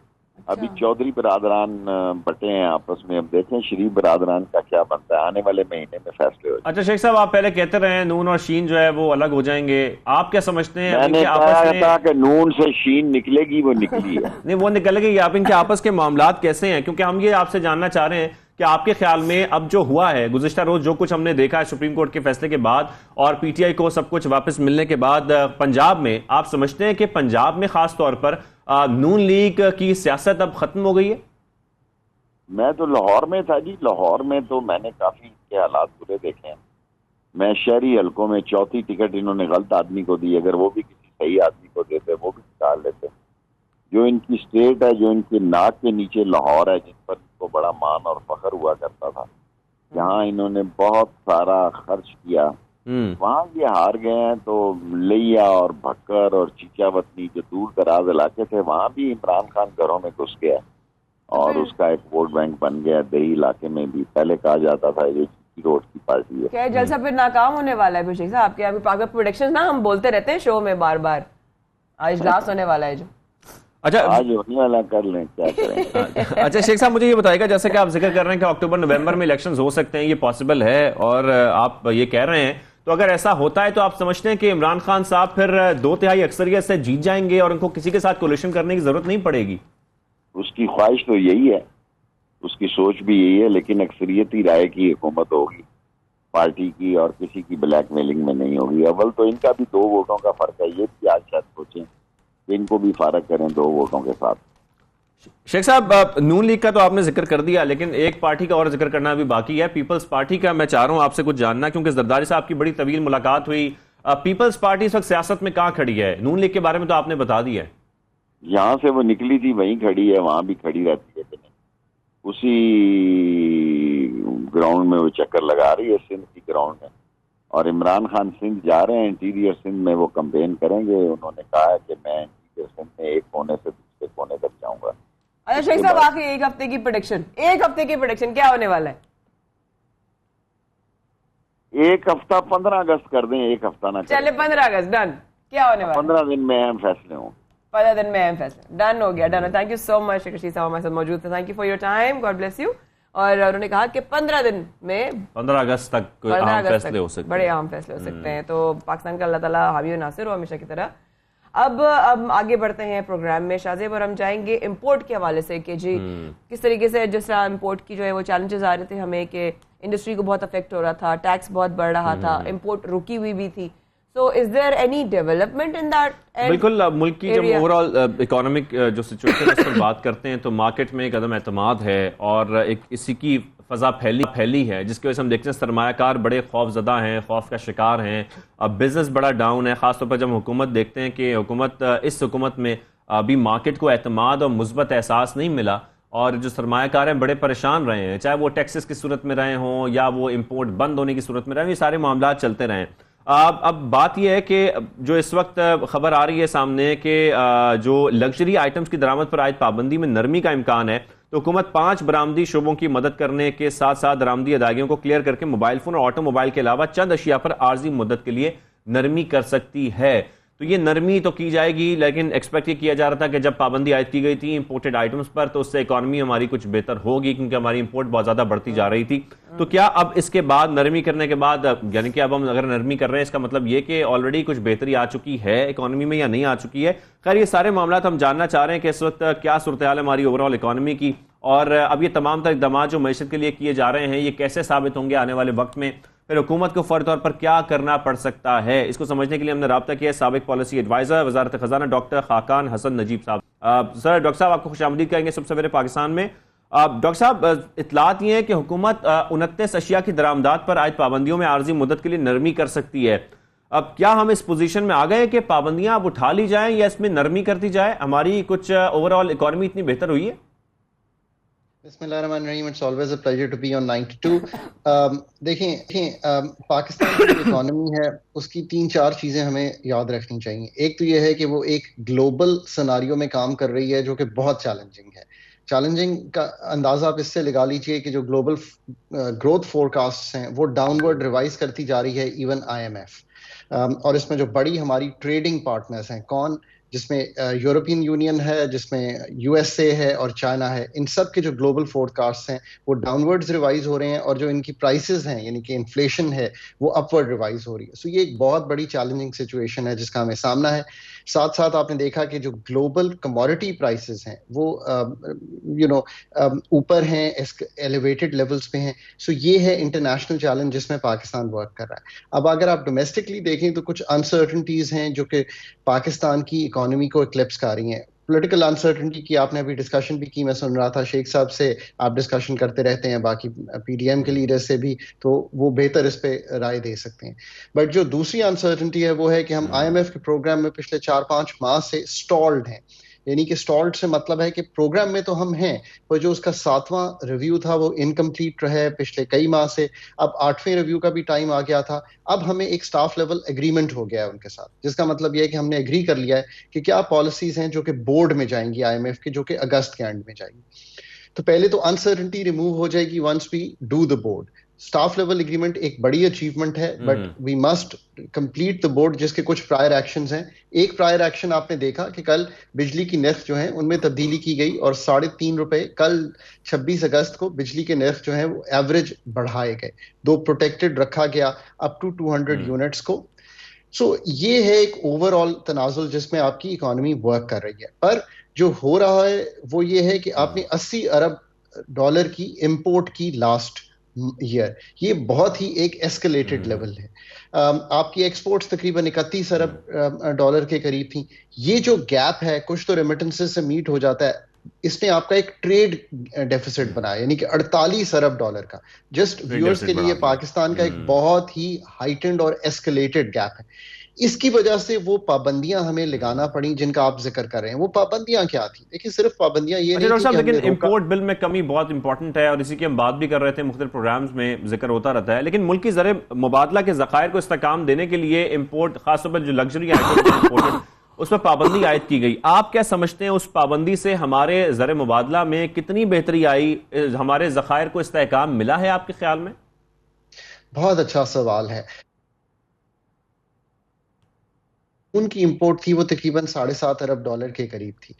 ابھی چودھری برادران بٹے ہیں آپس میں. اب دیکھیں شریف برادران کا کیا بنتا ہے. آنے والے مہینے میں فیصلے ہو جائیں. اچھا شیخ صاحب، آپ پہلے کہتے رہے ہیں نون اور شین جو ہے وہ الگ ہو جائیں گے، آپ کیا سمجھتے ہیں؟ میں نے کہا تھا کہ نون سے شین نکلے گی، وہ نکلی ہے. نہیں وہ نکل گئی. آپ ان کے آپس کے معاملات کیسے ہیں؟ کیونکہ ہم یہ آپ سے جاننا چاہ رہے ہیں کہ آپ کے خیال میں اب جو ہوا ہے گزشتہ روز، جو کچھ ہم نے دیکھا ہے سپریم کورٹ کے فیصلے کے بعد اور پی ٹی آئی کو سب کچھ واپس ملنے کے بعد پنجاب میں، آپ سمجھتے ہیں کہ پنجاب میں خاص طور پر نون لیگ کی سیاست اب ختم ہو گئی ہے؟ میں تو لاہور میں تھا جی. لاہور میں تو میں نے کافی کے حالات برے دیکھے ہیں. میں شہری حلقوں میں 4تھی ٹکٹ انہوں نے غلط آدمی کو دی. اگر وہ بھی کسی صحیح آدمی کو دیتے وہ بھی نکال لیتے. جو ان کی اسٹیٹ ہے، جو ان کے ناک کے نیچے لاہور ہے، جن پر ان کو بڑا مان اور فخر ہوا کرتا تھا، جہاں انہوں نے بہت سارا خرچ کیا، وہاں یہ ہار گئے ہیں. تو لیا اور بھکر اور چیچا وطنی جو دور دراز علاقے تھے، وہاں بھی عمران خان گھروں میں گھس گیا اور اس کا ایک ووٹ بینک بن گیا. دیہی علاقے میں بھی پہلے کہا جاتا تھا یہ روڈ کی پارٹی ہے. کیا جلسہ پھر ناکام ہونے والا ہے شیخ صاحب آپ کے؟ ابھی پروڈکشن نا ہم بولتے رہتے ہیں شو میں بار بار، آج اجلاس ہونے والا ہے جو اچھا آج ہونے والا، کر لیں کیا کریں. اچھا شیخ صاحب، مجھے یہ بتائے گا، جیسے کہ آپ ذکر کر رہے ہیں کہ اکتوبر نومبر میں الیکشنز ہو سکتے ہیں، یہ پاسبل ہے اور آپ یہ کہہ رہے ہیں، تو اگر ایسا ہوتا ہے تو آپ سمجھتے ہیں کہ عمران خان صاحب پھر 2/3 اکثریت سے جیت جائیں گے اور ان کو کسی کے ساتھ کولیشن کرنے کی ضرورت نہیں پڑے گی؟ اس کی خواہش تو یہی ہے، اس کی سوچ بھی یہی ہے، لیکن اکثریتی رائے کی حکومت ہوگی پارٹی کی، اور کسی کی بلیک میلنگ میں نہیں ہوگی. اول تو ان کا بھی 2 ووٹوں کا فرق ہے. یہ بھی آج شاید سوچیں کہ ان کو بھی فارغ کریں 2 ووٹوں کے ساتھ. شیخ صاحب، نون لیگ کا تو آپ نے ذکر کر دیا، لیکن ایک پارٹی کا اور ذکر کرنا بھی باقی ہے، پیپلز پارٹی کا. میں چاہ رہا ہوں آپ سے کچھ جاننا، کیونکہ زرداری صاحب کی بڑی طویل ملاقات ہوئی. پیپلز پارٹی اس وقت سیاست میں کہاں کھڑی ہے؟ نون لیگ کے بارے میں تو آپ نے بتا دیا ہے. یہاں سے وہ نکلی تھی وہیں کھڑی ہے، وہاں بھی کھڑی رہتی ہے کہ نہیں. اسی گراؤنڈ میں وہ چکر لگا رہی ہے، سندھ کی گراؤنڈ میں. اور عمران خان سندھ جا رہے ہیں، انٹیریئر سندھ میں وہ کمپین کریں گے. انہوں نے کہا ہے کہ میں انٹیریئر سندھ میں ایک کونے سے دوسرے کونے تک جاؤں گا. اچھا شیخ صاحب، آخری ایک ہفتے کی پریڈکشن کیا ہونے والا ہے؟ ایک ہفتہ 15 اگست کر دیں، ایک ہفتہ نہ چلے 15 اگست ڈن. کیا ہونے والا؟ 15 دن میں اہم فیصلے ہوں. 15 دن میں اہم فیصلے ڈن ہو گیا. ڈن. تھینک یو سو مچ. شیخ رشید صاحب ہمارے ساتھ موجود تھے. Thank you for your time. God bless you. اور انہوں نے کہا کہ 15 دن میں 15 اگست تک اہم فیصلے ہو سکتے ہیں، بڑے اہم فیصلے ہو سکتے ہیں. تو پاکستان کا اللہ تعالیٰ حامی و ناصر ہو ہمیشہ کی طرح. اب آگے بڑھتے ہیں پروگرام میں شاہزیب، اور ہم جائیں گے امپورٹ کے حوالے سے کہ جی کس طریقے سے جس طرح امپورٹ کی جو ہے وہ چیلنجز آ رہے تھے ہمیں کہ انڈسٹری کو بہت افیکٹ ہو رہا تھا، ٹیکس بہت بڑھ رہا تھا، امپورٹ رکی ہوئی بھی تھی. So is there any development in that? بالکل. ملک کی جب اوور آل اکانومک جو سچویشن اس پر بات کرتے ہیں تو مارکیٹ میں ایک عدم اعتماد ہے اور ایک اسی کی فضا پھیلی ہے، جس کی وجہ سے ہم دیکھتے ہیں سرمایہ کار بڑے خوف زدہ ہیں، خوف کا شکار ہیں. اب بزنس بڑا ڈاؤن ہے، خاص طور پر جب حکومت دیکھتے ہیں کہ اس حکومت میں ابھی مارکیٹ کو اعتماد اور مثبت احساس نہیں ملا، اور جو سرمایہ کار ہیں بڑے پریشان رہے ہیں، چاہے وہ ٹیکسز کی صورت میں رہے ہوں یا وہ امپورٹ بند ہونے کی صورت میں رہے ہوں، یہ سارے معاملات چلتے رہے. اب بات یہ ہے کہ جو اس وقت خبر آ رہی ہے سامنے کہ جو لگژری آئٹمز کی درآمد پر عائد پابندی میں نرمی کا امکان ہے، تو حکومت 5 برآمدی شعبوں کی مدد کرنے کے ساتھ ساتھ درآمدی ادائیگیوں کو کلیئر کر کے موبائل فون اور آٹو موبائل کے علاوہ چند اشیاء پر عارضی مدت کے لیے نرمی کر سکتی ہے. تو یہ نرمی تو کی جائے گی، لیکن ایکسپیکٹ یہ کیا جا رہا تھا کہ جب پابندی عائد کی گئی تھی امپورٹڈ آئٹمز پر تو اس سے اکانومی ہماری کچھ بہتر ہوگی، کیونکہ ہماری امپورٹ بہت زیادہ بڑھتی جا رہی تھی. تو کیا اب اس کے بعد نرمی کرنے کے بعد، یعنی کہ اب ہم اگر نرمی کر رہے ہیں اس کا مطلب یہ کہ آلریڈی کچھ بہتری آ چکی ہے اکانومی میں یا نہیں آ چکی ہے؟ خیر یہ سارے معاملات ہم جاننا چاہ رہے ہیں کہ اس وقت کیا صورتحال ہے ہماری اوور آل اکانومی کی، اور اب یہ تمام تر اقدامات جو معیشت کے لیے کیے جا رہے ہیں یہ کیسے ثابت ہوں گے آنے والے وقت میں، پھر حکومت کو فوری طور پر کیا کرنا پڑ سکتا ہے. اس کو سمجھنے کے لیے ہم نے رابطہ کیا ہے سابق پالیسی ایڈوائزر وزارت خزانہ ڈاکٹر خاقان حسن نجیب صاحب. سر ڈاکٹر صاحب آپ کو خوش آمدید کہیں گے سب سویرے پاکستان میں. ڈاکٹر صاحب اطلاعات یہ ہے کہ حکومت 29 اشیاء کی درآمدات پر عائد پابندیوں میں عارضی مدت کے لیے نرمی کر سکتی ہے. اب کیا ہم اس پوزیشن میں آ گئے ہیں کہ پابندیاں اب اٹھا لی جائیں یا اس میں نرمی کرتی جائے؟ ہماری کچھ اوور آل اکانومی اتنی بہتر ہوئی ہے؟ بسم اللہ الرحمن الرحیم. It's always a pleasure to be on 92. دیکھیں پاکستان کی جو اکانومی ہے اس کی 3-4 چیزیں ہمیں یاد رکھنی چاہیے. ایک تو یہ ہے کہ وہ ایک گلوبل سناریو میں کام کر رہی ہے جو کہ بہت چیلنجنگ ہے. چیلنجنگ کا اندازہ آپ اس سے لگا لیجئے کہ جو گلوبل گروتھ فورکاسٹ ہیں وہ ڈاؤن ورڈ ریوائز کرتی جا رہی ہے ایون IMF. اور اس میں جو بڑی ہماری ٹریڈنگ پارٹنرز ہیں کون، جس میں یورپین یونین ہے، جس میں USA ہے اور چائنا ہے، ان سب کے جو گلوبل فورکاسٹ ہیں وہ ڈاؤن ورڈز ریوائز ہو رہے ہیں، اور جو ان کی پرائسز ہیں یعنی کہ انفلیشن ہے وہ اپ ورڈ ریوائز ہو رہی ہے. سو یہ ایک بہت بڑی چیلنجنگ سچویشن ہے جس کا ہمیں سامنا ہے. ساتھ ساتھ آپ نے دیکھا کہ جو گلوبل کموڈٹی پرائسز ہیں وہ اوپر ہیں، ایلیویٹڈ لیولز پہ ہیں. سو یہ ہے انٹرنیشنل چیلنج جس میں پاکستان ورک کر رہا ہے. اب اگر آپ ڈومیسٹکلی دیکھیں تو کچھ انسرٹنٹیز ہیں جو کہ پاکستان کی اکانومی کو اکلپس کر رہی ہیں. پولیٹیکل انسرٹنٹی کی آپ نے ابھی ڈسکشن بھی کی، میں سن رہا تھا شیخ صاحب سے، آپ ڈسکشن کرتے رہتے ہیں باقی PDM کے لیڈر سے بھی، تو وہ بہتر اس پہ رائے دے سکتے ہیں. بٹ جو دوسری انسرٹنٹی ہے وہ ہے کہ ہم IMF کے پروگرام میں پچھلے 4-5 ماہ سے سٹالڈ ہیں. یعنی کہ سٹالڈ سے مطلب ہے کہ پروگرام میں تو ہم ہیں، پر جو اس کا 7واں ریویو تھا وہ انکمپلیٹ رہے پچھلے کئی ماہ سے. اب 8ویں ریویو کا بھی ٹائم آ گیا تھا. اب ہمیں ایک سٹاف لیول ایگریمنٹ ہو گیا ہے ان کے ساتھ، جس کا مطلب یہ ہے کہ ہم نے ایگری کر لیا ہے کہ کیا پالیسیز ہیں جو کہ بورڈ میں جائیں گی IMF کی، جو کہ اگست کے اینڈ میں جائیں گی. تو پہلے تو انسرٹنٹی ریموو ہو جائے گی once we do the board. Staff level agreement ایک بڑی اچیومنٹ ہے، but we must complete the board جس کے کچھ پرائر ایکشنز ہیں. ایک پرائر ایکشن آپ نے دیکھا کہ کل بجلی کی نرخ جو ہیں ان میں تبدیلی کی گئی اور 3.5 روپے کل 26 اگست کو بجلی کے نرخ جو ہیں وہ ایوریج بڑھائے گئے. 2 پروٹیکٹڈ رکھا گیا اپ ٹو 200 یونٹس کو. سو یہ ہے ایک اوور آل تنازل جس میں آپ کی اکانومی ورک کر رہی ہے. پر جو ہو رہا ہے وہ یہ ہے کہ آپ نے $80 ارب کی امپورٹ کی لاسٹ ایئر. یہ بہت ہی ایک ایسکلیٹڈ لیول ہے. آپ کی ایکسپورٹس تقریباً $31 ارب کے قریب تھیں. یہ جو گیپ ہے کچھ تو ریمیٹنسز سے میٹ ہو جاتا ہے، اس نے آپ کا ایک ٹریڈ ڈیفیسٹ بنایا یعنی کہ $48 ارب کا. جسٹ ویورز کے لیے پاکستان کا ایک بہت ہی ہائٹنڈ اور ایسکلیٹڈ گیپ ہے. اس کی وجہ سے وہ پابندیاں ہمیں لگانا پڑی جن کا آپ ذکر کر رہے ہیں. وہ پابندیاں کیا تھیں؟ دیکھیں صرف پابندیاں یہ نہیں صاحب، لیکن امپورٹ بل میں کمی بہت امپورٹنٹ ہے اور اسی کی ہم بات بھی کر رہے تھے، مختلف پروگرامز میں ذکر ہوتا رہتا ہے. لیکن ملکی زر مبادلہ کے ذخائر کو استحکام دینے کے لیے امپورٹ، خاص طور پر جو لگژری آئٹم اس پر پابندی عائد کی گئی. آپ کیا سمجھتے ہیں اس پابندی سے ہمارے زر مبادلہ میں کتنی بہتری آئی؟ ہمارے ذخائر کو استحکام ملا ہے آپ کے خیال میں؟ بہت اچھا سوال ہے. ان کی امپورٹ تھی وہ تقریباً $7.5 ارب کے قریب تھی.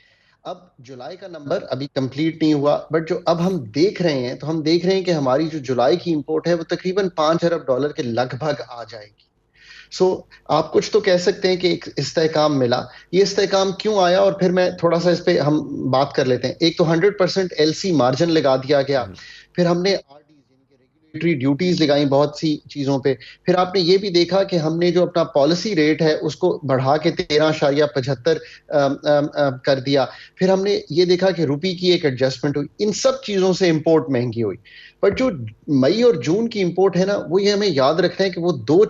اب جولائی کا نمبر ابھی کمپلیٹ نہیں ہوا، بٹ جو اب ہم دیکھ رہے ہیں تو ہم دیکھ رہے ہیں کہ ہماری جو جولائی کی امپورٹ ہے وہ تقریباً $5 ارب کے لگ بھگ آ جائے گی. سو آپ کچھ تو کہہ سکتے ہیں کہ ایک استحکام ملا. یہ استحکام کیوں آیا؟ اور پھر میں تھوڑا سا اس پہ ہم بات کر لیتے ہیں. ایک تو 100% LC مارجن لگا دیا گیا، پھر ہم نے ڈیوٹیز لگائیں بہت سی چیزوں پہ. پھر آپ نے یہ بھی دیکھا کہ ہم نے جو اپنا پالیسی ریٹ ہے اس کو بڑھا کے 13.75 کر دیا. پھر ہم نے یہ دیکھا کہ روپی کی ایک ایڈجسٹمنٹ ہوئی. ان سب چیزوں سے امپورٹ مہنگی ہوئی. بٹ جو مئی اور جون کی امپورٹ ہے نا، وہ یہ ہمیں یاد رکھنا ہے کہ وہ 2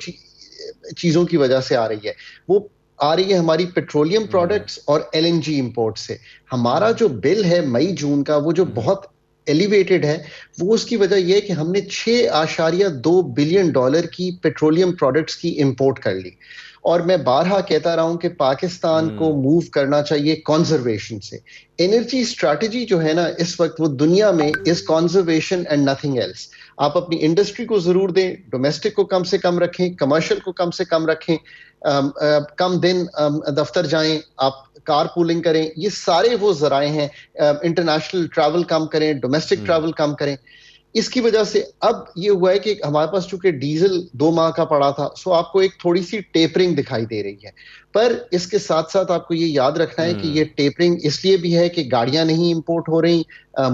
چیزوں کی وجہ سے آ رہی ہے. وہ آ رہی ہے ہماری پیٹرولیم پروڈکٹس اور LNG امپورٹ سے. ہمارا جو بل ہے مئی جون کا وہ جو بہت ایلیویٹڈ ہے، وہ اس کی وجہ یہ ہے کہ ہم نے $6.2 بلین کی پیٹرولیم پروڈکٹس کی امپورٹ کر لی. اور میں بارہا کہتا رہا ہوں کہ پاکستان کو موو کرنا چاہیے کنزرویشن سے. انرجی اسٹریٹجی جو ہے نا اس وقت وہ دنیا میں از کنزرویشن اینڈ نتھنگ ایلس. آپ اپنی انڈسٹری کو ضرور دیں, ڈومیسٹک کو کم سے کم رکھیں, کمرشل کو کم سے کم رکھیں, کم دن دفتر جائیں, آپ کار پولنگ کریں, یہ سارے وہ ذرائع ہیں. انٹرنیشنل ٹریول کم کریں, ڈومیسٹک ٹریول کم کریں. اس کی وجہ سے اب یہ ہوا ہے کہ ہمارے پاس چونکہ ڈیزل 2 ماہ کا پڑا تھا, سو آپ کو ایک تھوڑی سی ٹیپرنگ دکھائی دے رہی ہے. پر اس کے ساتھ ساتھ آپ کو یہ یاد رکھنا ہے کہ یہ ٹیپرنگ اس لیے بھی ہے کہ گاڑیاں نہیں امپورٹ ہو رہی,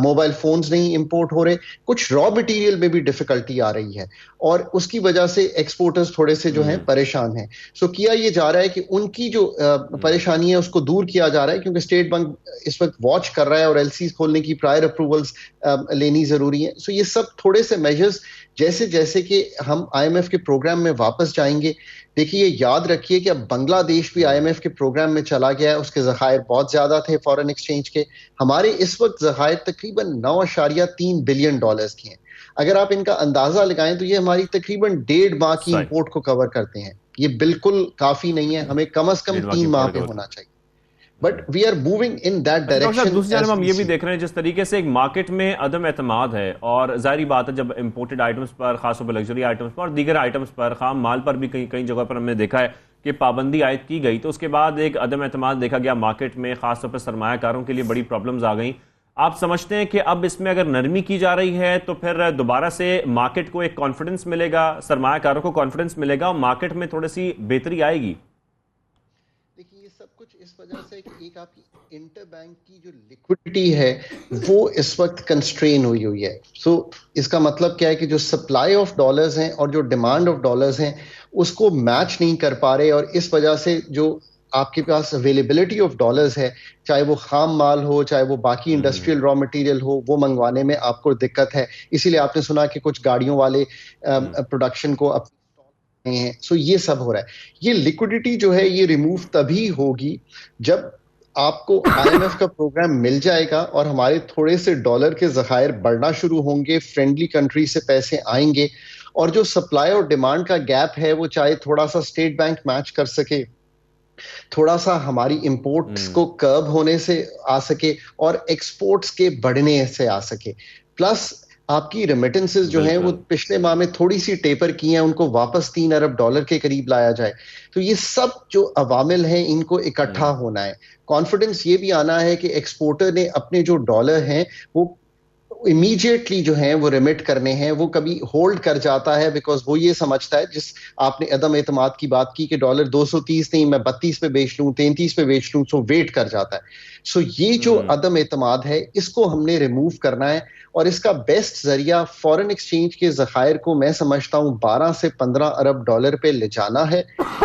موبائل فونز نہیں امپورٹ ہو رہے, کچھ را مٹیریل میں بھی ڈیفیکلٹی آ رہی ہے, اور اس کی وجہ سے ایکسپورٹرز تھوڑے سے جو ہیں پریشان ہیں. سو کیا یہ جا رہا ہے کہ ان کی جو پریشانی ہے اس کو دور کیا جا رہا ہے, کیونکہ اسٹیٹ بینک اس وقت واچ کر رہا ہے اور ایل سیز کھولنے کی پرائر اپروولز لینی ضروری ہے. سو یہ سب تھوڑے سے میجرز جیسے جیسے کہ ہم آئی ایم ایف کے پروگرام میں واپس جائیں گے. دیکھیے یاد رکھیے کہ اب بنگلہ دیش بھی آئی ایم ایف کے پروگرام میں چلا گیا ہے, اس کے ذخائر بہت زیادہ تھے فارن ایکسچینج کے. ہمارے اس وقت ذخائر تقریباً $9.3 بلین کے ہیں. اگر آپ ان کا اندازہ لگائیں تو یہ ہماری تقریباً 1.5 ماہ کی امپورٹ کو کور کرتے ہیں. یہ بالکل کافی نہیں ہے, ہمیں کم از کم 3 ماہ پہ ہونا چاہیے. But we are moving in that direction. دوسری جانب ہم یہ بھی دیکھ رہے ہیں جس طریقے سے ایک مارکیٹ میں عدم اعتماد ہے, اور ظاہری بات ہے جب امپورٹڈ آئٹمس پر, خاص طور پر لگژری آئٹمس پر اور دیگر آئٹمس پر, خام مال پر بھی کئی جگہ پر ہم نے دیکھا ہے کہ پابندی عائد کی گئی, تو اس کے بعد ایک عدم اعتماد دیکھا گیا مارکیٹ میں, خاص طور پر سرمایہ کاروں کے لیے بڑی پرابلمز آ گئیں. آپ سمجھتے ہیں کہ اب اس میں اگر نرمی کی جا رہی ہے تو پھر دوبارہ سے مارکیٹ کو ایک کانفیڈنس ملے گا, سرمایہ کاروں کو کانفیڈنس ملے گا اور مارکیٹ میں تھوڑی سی بہتری آئے گی؟ دیکھیے یہ سب کچھ اس وجہ سے کہ ایک آپ کی انٹر بینک کی جو لیکوڈٹی ہے وہ اس وقت کنسٹرین ہوئی ہے. سو اس کا مطلب کیا ہے کہ جو سپلائی آف ڈالرز ہیں اور جو ڈیمانڈ آف ڈالرز ہیں اس کو میچ نہیں کر پا رہے, اور اس وجہ سے جو آپ کے پاس اویلیبلٹی آف ڈالرز ہے, چاہے وہ خام مال ہو چاہے وہ باقی انڈسٹریل را مٹیریل ہو, وہ منگوانے میں آپ کو دقت ہے. اسی لیے آپ نے سنا کہ کچھ گاڑیوں والے پروڈکشن کو ہیں. سو یہ سب ہو رہا ہے. یہ لیکوڈٹی جو ہے یہ ریموو تبھی ہوگی جب آپ کو آئی ایم ایف کا پروگرام مل جائے گا اور ہمارے تھوڑے سے ڈالر کے ذخائر بڑھنا شروع ہوں گے, فرینڈلی کنٹری سے پیسے آئیں گے, اور جو سپلائی اور ڈیمانڈ کا گیپ ہے وہ چاہے تھوڑا سا اسٹیٹ بینک میچ کر سکے, تھوڑا سا ہماری امپورٹس کو کرب ہونے سے آ سکے اور ایکسپورٹس کے بڑھنے سے آ سکے. پلس آپ کی ریمیٹنسز جو ہیں وہ پچھلے ماہ میں تھوڑی سی ٹیپر کی ہیں, ان کو واپس $3 ارب کے قریب لایا جائے. تو یہ سب جو عوامل ہیں ان کو اکٹھا ہونا ہے. کانفیڈنس یہ بھی آنا ہے کہ ایکسپورٹر نے اپنے جو ڈالر ہیں وہ امیڈیٹلی جو ہیں وہ ریمٹ کرنے ہیں, وہ کبھی ہولڈ کر جاتا ہے بیکاز وہ یہ سمجھتا ہے, جس آپ نے عدم اعتماد کی بات کی کہ ڈالر 230 نہیں میں 32 پہ بیچ لوں 33 پہ بیچ لوں, سو ویٹ کر جاتا ہے. سو یہ جو عدم اعتماد ہے اس کو ہم نے ریموو کرنا ہے, اور اس کا بیسٹ ذریعہ فارن ایکسچینج کے ذخائر کو میں سمجھتا ہوں 12 سے 15 ارب ڈالر پہ لے جانا ہے.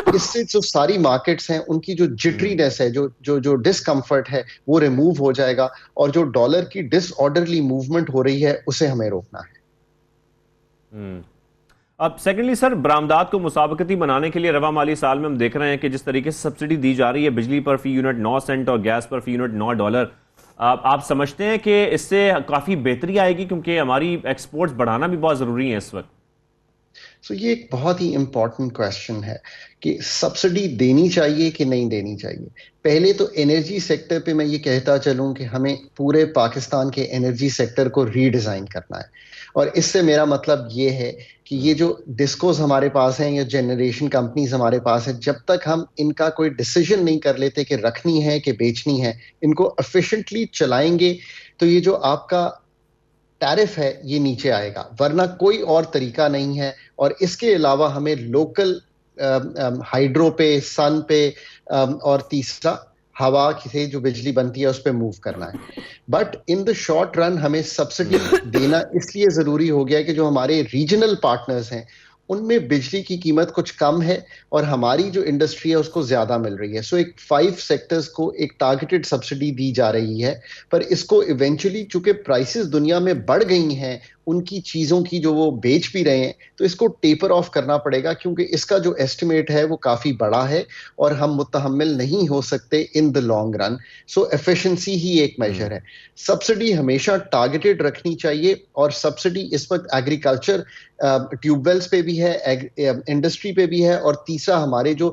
اس سے جو ساری مارکیٹس ہیں ان کی جو جٹرینس ہے, جو ڈسکمفرٹ ہے وہ ریموو ہو جائے گا, اور جو ڈالر کی ڈس آرڈرلی موومنٹ ہو رہی ہے اسے ہمیں روکنا ہے. اب سیکنڈلی سر, برآمدات کو مسابقتی بنانے کے لیے رواں مالی سال میں ہم دیکھ رہے ہیں کہ جس طریقے سے سبسڈی دی جا رہی ہے, بجلی پر فی یونٹ 9 سینٹ اور گیس پر فی یونٹ $9, آپ سمجھتے ہیں کہ اس سے کافی بہتری آئے گی, کیونکہ ہماری ایکسپورٹس بڑھانا بھی بہت ضروری ہے اس وقت؟ سو یہ ایک بہت ہی امپورٹنٹ کویسچن ہے کہ سبسڈی دینی چاہیے کہ نہیں دینی چاہیے. پہلے تو انرجی سیکٹر پہ میں یہ کہتا چلوں کہ ہمیں پورے پاکستان کے انرجی سیکٹر کو ری ڈیزائن کرنا ہے, اور اس سے میرا مطلب یہ ہے کہ یہ جو ڈسکوز ہمارے پاس ہیں یا جنریشن کمپنیز ہمارے پاس ہیں, جب تک ہم ان کا کوئی ڈیسیجن نہیں کر لیتے کہ رکھنی ہے کہ بیچنی ہے, ان کو ایفیشینٹلی چلائیں گے تو یہ جو آپ کا ٹیرف ہے یہ نیچے آئے گا, ورنہ کوئی اور طریقہ نہیں ہے. اور اس کے علاوہ ہمیں لوکل ہائیڈرو پہ, سن پہ, اور تیسرا ہوا سے جو بجلی بنتی ہے اس پہ موو کرنا ہے. But in the short run ہمیں سبسڈی دینا اس لیے ضروری ہو گیا کہ جو ہمارے ریجنل پارٹنرز ہیں ان میں بجلی کی قیمت کچھ کم ہے اور ہماری جو انڈسٹری ہے اس کو زیادہ مل رہی ہے. سو ایک 5 سیکٹرز کو ایک ٹارگیٹڈ سبسڈی دی جا رہی ہے, پر اس کو ایونچولی چونکہ پرائسز دنیا میں بڑھ گئی ہیں ان کی چیزوں کی جو وہ بیچ بھی رہے ہیں, تو اس کو ٹیپر آف کرنا پڑے گا, کیونکہ اس کا جو ایسٹیمیٹ ہے وہ کافی بڑا ہے اور ہم متحمل نہیں ہو سکتے ان the long run. So efficiency ہی ایک میجر ہے. سبسڈی ہمیشہ ٹارگیٹڈ رکھنی چاہیے, اور سبسڈی اس وقت ایگریکلچر ٹیوب ویلز پہ بھی ہے, انڈسٹری پہ بھی ہے, اور تیسرا ہمارے جو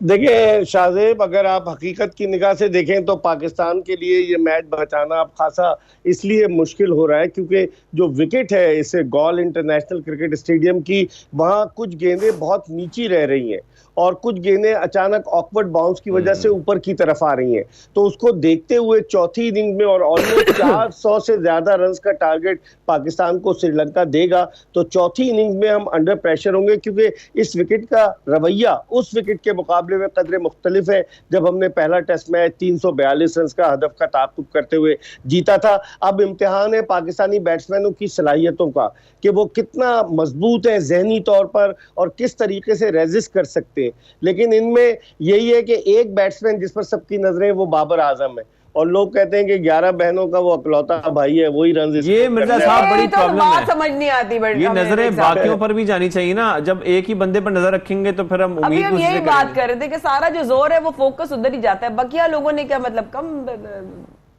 دیکھیں شاہزیب، اگر آپ حقیقت کی نگاہ سے دیکھیں تو پاکستان کے لیے یہ میچ بچانا اب خاصا اس لیے مشکل ہو رہا ہے کیونکہ جو وکٹ ہے اسے گول انٹرنیشنل کرکٹ اسٹیڈیم کی، وہاں کچھ گیندیں بہت نیچی رہ رہی ہیں اور کچھ گیندیں اچانک آکورڈ باؤنس کی وجہ سے اوپر کی طرف آ رہی ہیں. تو اس کو دیکھتے ہوئے چوتھی اننگ میں اور آلموسٹ 400 سے زیادہ رنز کا ٹارگٹ پاکستان کو سری لنکا دے گا، تو چوتھی اننگ میں ہم انڈر پریشر ہوں گے کیونکہ اس وکٹ کا رویہ اس وکٹ کے مقابلے میں قدرے مختلف ہے جب ہم نے پہلا ٹیسٹ میچ 342 رنز کا ہدف کا تعاقب کرتے ہوئے جیتا تھا. اب امتحان ہے پاکستانی بیٹسمینوں کی صلاحیتوں کا کہ وہ کتنا مضبوط ہیں ذہنی طور پر اور کس طریقے سے ریزسٹ کر سکتے ہیں. لیکن ان میں یہی ہے کہ ایک بیٹسمین جس پر سب کی نظریں وہ بابر اعظم ہے، اور لوگ کہتے ہیں کہ 11 بہنوں کا وہ اکلوتا بھائی ہے، وہی رنز. یہ مرزا صاحب بڑی پرابلم ہے، سمجھ نہیں آتی. یہ نظریں باقیوں پر بھی جانی چاہیے نا. جب ایک ہی بندے پر نظر رکھیں گے تو پھر ہم ابھی امید ہم یہی بات کر رہے تھے کہ سارا جو زور ہے وہ فوکس ادھر ہی جاتا ہے. بقیہ لوگوں نے کیا مطلب کم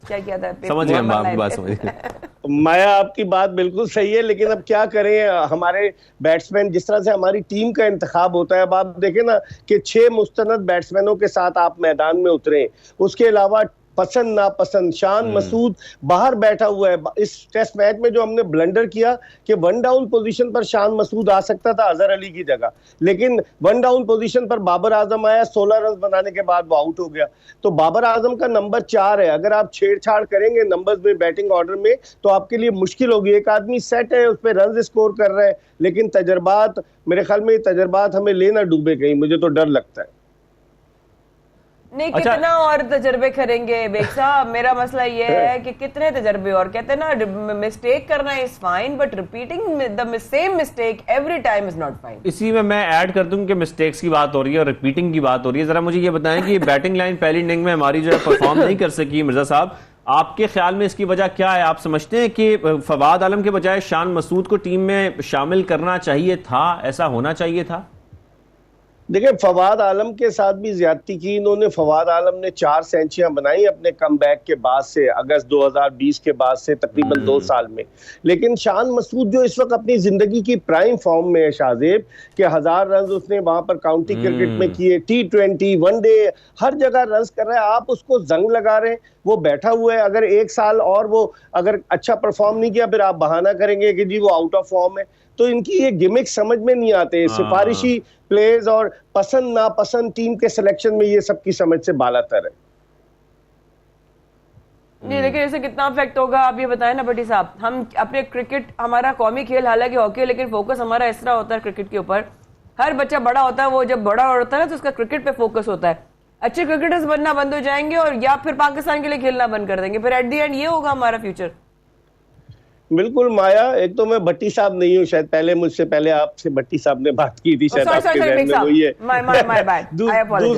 کیا کیا تھا. سمجھ گئے ہم آپ کی بات، سمجھ گئے. مایا آپ کی بات بالکل صحیح ہے، لیکن اب کیا کریں، ہمارے بیٹسمین جس طرح سے ہماری ٹیم کا انتخاب ہوتا ہے. اب آپ دیکھیں نا کہ 6 مستند بیٹسمینوں کے ساتھ آپ میدان میں اترے، اس کے علاوہ پسند ناپسند شان مسعود باہر بیٹھا ہوا ہے. اس ٹیسٹ میچ میں جو ہم نے بلنڈر کیا کہ 1 ڈاؤن پوزیشن پر شان مسعود آ سکتا تھا اظہر علی کی جگہ، لیکن 1 ڈاؤن پوزیشن پر بابر اعظم آیا، 16 رنز بنانے کے بعد وہ آؤٹ ہو گیا. تو بابر اعظم کا نمبر 4 ہے. اگر آپ چھیڑ چھاڑ کریں گے نمبرز میں بیٹنگ آرڈر میں تو آپ کے لیے مشکل ہوگی. ایک آدمی سیٹ ہے، اس پہ رنز اسکور کر رہا ہے، لیکن تجربات، میرے خیال میں تجربات ہمیں لینا ڈوبے کہیں، مجھے تو ڈر لگتا ہے. نہیں کتنا اور تجربے کریں گے بیگ صاحب. میرا مسئلہ یہ ہے کہ کتنے تجربے اور. کہتے ہیں نا مسٹیک کرنا is fine but repeating the same mistake every time is not fine. اسی میں ایڈ کر دوں کہ مسٹیکس کی بات ہو رہی ہے اور ریپیٹنگ کی بات ہو رہی ہے. ذرا مجھے یہ بتائیں کہ بیٹنگ لائن پہلی اننگ میں ہماری جو ہے پرفارم نہیں کر سکی. مرزا صاحب آپ کے خیال میں اس کی وجہ کیا ہے؟ آپ سمجھتے ہیں کہ فواد عالم کے بجائے شان مسعود کو ٹیم میں شامل کرنا چاہیے تھا، ایسا ہونا چاہیے تھا؟ دیکھیں فواد عالم کے ساتھ بھی زیادتی کی انہوں نے. فواد عالم نے 4 سینچریاں بنائی اپنے کم بیک کے بعد سے، اگست 2020 کے بعد سے تقریباً 2 سال میں. لیکن شان مسعود جو اس وقت اپنی زندگی کی پرائم فارم میں ہے شاہزیب، کہ 1000 رنز اس نے وہاں پر کاؤنٹی کرکٹ میں کیے، T20 ون ڈے ہر جگہ رنز کر رہا ہے. آپ اس کو زنگ لگا رہے ہیں، وہ بیٹھا ہوا ہے. اگر 1 سال اور وہ اگر اچھا پرفارم نہیں کیا پھر آپ بہانہ کریں گے کہ جی وہ آؤٹ آف فارم ہے. تو ان کی یہ گمک سمجھ میں نہیں آتے. سفارشی پلیز اور پسند ناپسند ٹیم کے سلیکشن میں یہ سب کی سمجھ سے بالا تر ہے. نہیں لیکن اسے کتنا افیکٹ ہوگا آپ یہ بتائیں نا بٹی صاحب. ہم اپنے کرکٹ ہمارا قومی کھیل حالانکہ ہاکی ہے لیکن فوکس ہمارا اس طرح ہوتا ہے کرکٹ کے اوپر. ہر بچہ بڑا ہوتا ہے، وہ جب بڑا ہوتا ہے نا تو اس کا کرکٹ پہ فوکس ہوتا ہے. اچھے کرکٹرز بننا بند ہو جائیں گے اور یا پھر پاکستان کے لیے کھیلنا بند کر دیں گے. پھر ایٹ دی اینڈ یہ ہوگا ہمارا فیوچر. بالکل مایا، ایک تو میں بٹی صاحب نہیں ہوں، شاید پہلے مجھ سے پہلے آپ سے بٹی صاحب نے بات کی تھی، شاید آپ کے ذہن میں وہی ہے.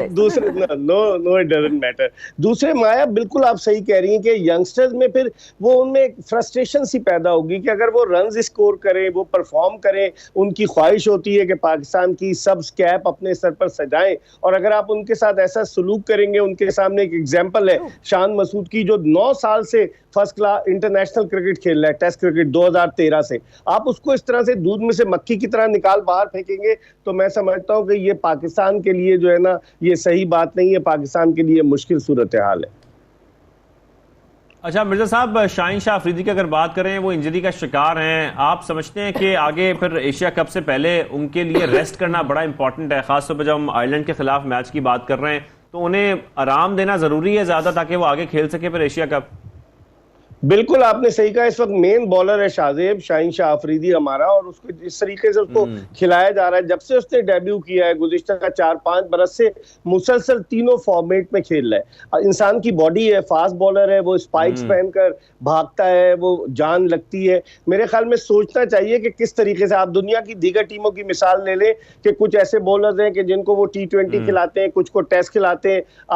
دوسرے نو اٹ ڈزنٹ میٹر. دوسرے مایا بالکل آپ صحیح کہہ رہی ہیں کہ ینگسٹرز میں پھر وہ ان میں فرسٹریشن سی پیدا ہوگی کہ اگر وہ رنز اسکور کریں، وہ پرفارم کریں، ان کی خواہش ہوتی ہے کہ پاکستان کی سبز کیپ اپنے سر پر سجائیں، اور اگر آپ ان کے ساتھ ایسا سلوک کریں گے. ان کے سامنے ایک ایگزامپل ہے شان مسعود کی جو 9 سال سے فرسٹ کلاس انٹرنیشنل کرکٹ کھیل رہا ہے، ٹیسٹ کرکٹ 2013 سے. آپ اس کو اس طرح سے دودھ میں سے مکھی کی طرح نکال باہر پھینکیں گے تو میں سمجھتا ہوں کہ یہ پاکستان کے لیے جو ہے نا یہ صحیح بات نہیں ہے، پاکستان کے لیے مشکل صورتحال ہے. اچھا مرزا صاحب، شاہین شاہ افریدی کی اگر بات کریں، وہ انجری کا شکار ہیں. آپ سمجھتے ہیں کہ آگے پھر ایشیا کپ سے پہلے ان کے لیے ریسٹ کرنا بڑا امپورٹنٹ ہے، خاص طور پہ جب ہم آئرلینڈ کے خلاف میچ کی بات کر رہے ہیں تو انہیں آرام دینا ضروری ہے زیادہ تاکہ وہ آگے کھیل سکے پھر ایشیا کپ؟ بالکل آپ نے صحیح کہا. اس وقت مین بالر ہے شاہزیب شاہین شاہ افریدی ہمارا، اور اس کو اس طریقے سے اس کو کھلایا جا رہا ہے. جب سے اس نے ڈیبیو کیا ہے گزشتہ 4-5 برس سے مسلسل تینوں فارمیٹ میں کھیل رہا ہے. انسان کی باڈی ہے، فاسٹ بالر ہے، وہ اسپائکس پہن کر بھاگتا ہے، وہ جان لگتی ہے. میرے خیال میں سوچنا چاہیے کہ کس طریقے سے آپ دنیا کی دیگر ٹیموں کی مثال لے لیں کہ کچھ ایسے بالرز ہیں کہ جن کو وہ T20 کھلاتے ہیں، کچھ کو ٹیسٹ کھلاتے ہیں.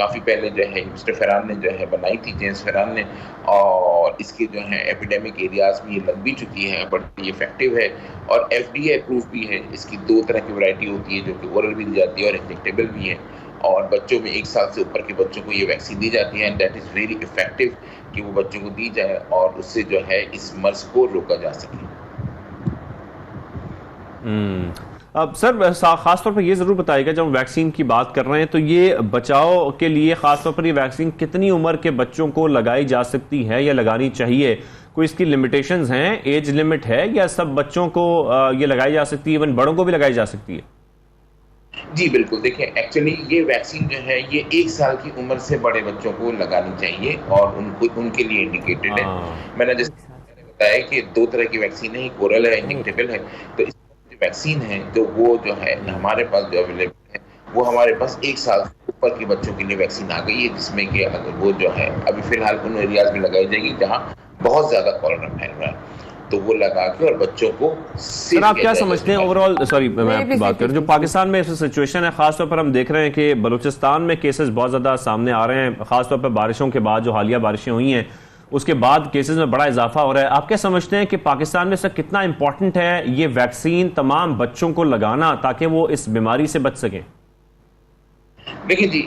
کافی پہلے جو ہے مسٹر فرحان نے جو ہے بنائی تھی، جیمس فرحان نے، اور اس کے جو ہے ایپیڈیمک ایریاز میں یہ لگ بھی چکی ہے، بٹ یہ افیکٹو ہے اور FDA اپروو بھی ہے۔ اس کی 2 طرح کی ورائٹی ہوتی ہے جو کہ اورل بھی دی جاتی ہے اور انجیکٹیبل بھی ہے، اور بچوں میں 1 سال سے اوپر کے بچوں کو یہ ویکسین دی جاتی ہے، and that is very effective کہ وہ بچوں کو دی جائے اور اس سے جو ہے اس مرض کو روکا جا سکے۔ اب سر خاص طور پر یہ ضرور بتائیے گا، جب ہم ویکسین کی بات کر رہے ہیں تو یہ بچاؤ کے لیے خاص طور پر یہ ویکسین کتنی عمر کے بچوں کو لگائی جا سکتی ہے یا لگانی چاہیے؟ کوئی اس کی لمیٹیشنز ہیں، ایج لمٹ ہے، یا سب بچوں کو یہ لگائی جا سکتی ہے، ایون بڑوں کو بھی لگائی جا سکتی ہے؟ جی بالکل، دیکھیں ایکچولی یہ ویکسین جو ہے یہ 1 سال کی عمر سے بڑے بچوں کو لگانی چاہیے اور ان کے لیے انڈیکیٹڈ ہے۔ میں نے جیسے بتایا کہ 2 طرح کی ویکسین ہے، ایک اورل ہے، انجیکٹیبل ہے، تو اس ویکسین ہے تو وہ جو ہے ہمارے پاس جو اویلیبل ہے وہ ہمارے پاس 1 سال سے اوپر کے بچوں کے لیے ویکسین آ گئی ہے، جس میں کہ اگر وہ جو ہے ابھی فی الحال ان ایریاز میں لگائی جائے گی جہاں بہت زیادہ کولرا پھیل رہا ہے، تو وہ لگا کے اور بچوں کو سر آپ کیا سمجھتے ہیں اوورآل؟ سوری میں آپ کی بات کروں، جو پاکستان میں سچویشن ہے، خاص طور پر ہم دیکھ رہے ہیں کہ بلوچستان میں کیسز بہت زیادہ سامنے آ رہے ہیں، خاص طور پر بارشوں کے بعد جو حالیہ بارشیں ہوئی ہیں اس کے بعد کیسز میں بڑا اضافہ ہو رہا ہے۔ آپ کیا سمجھتے ہیں کہ پاکستان میں سر کتنا امپورٹنٹ ہے یہ ویکسین تمام بچوں کو لگانا تاکہ وہ اس بیماری سے بچ سکیں؟ دیکھیں جی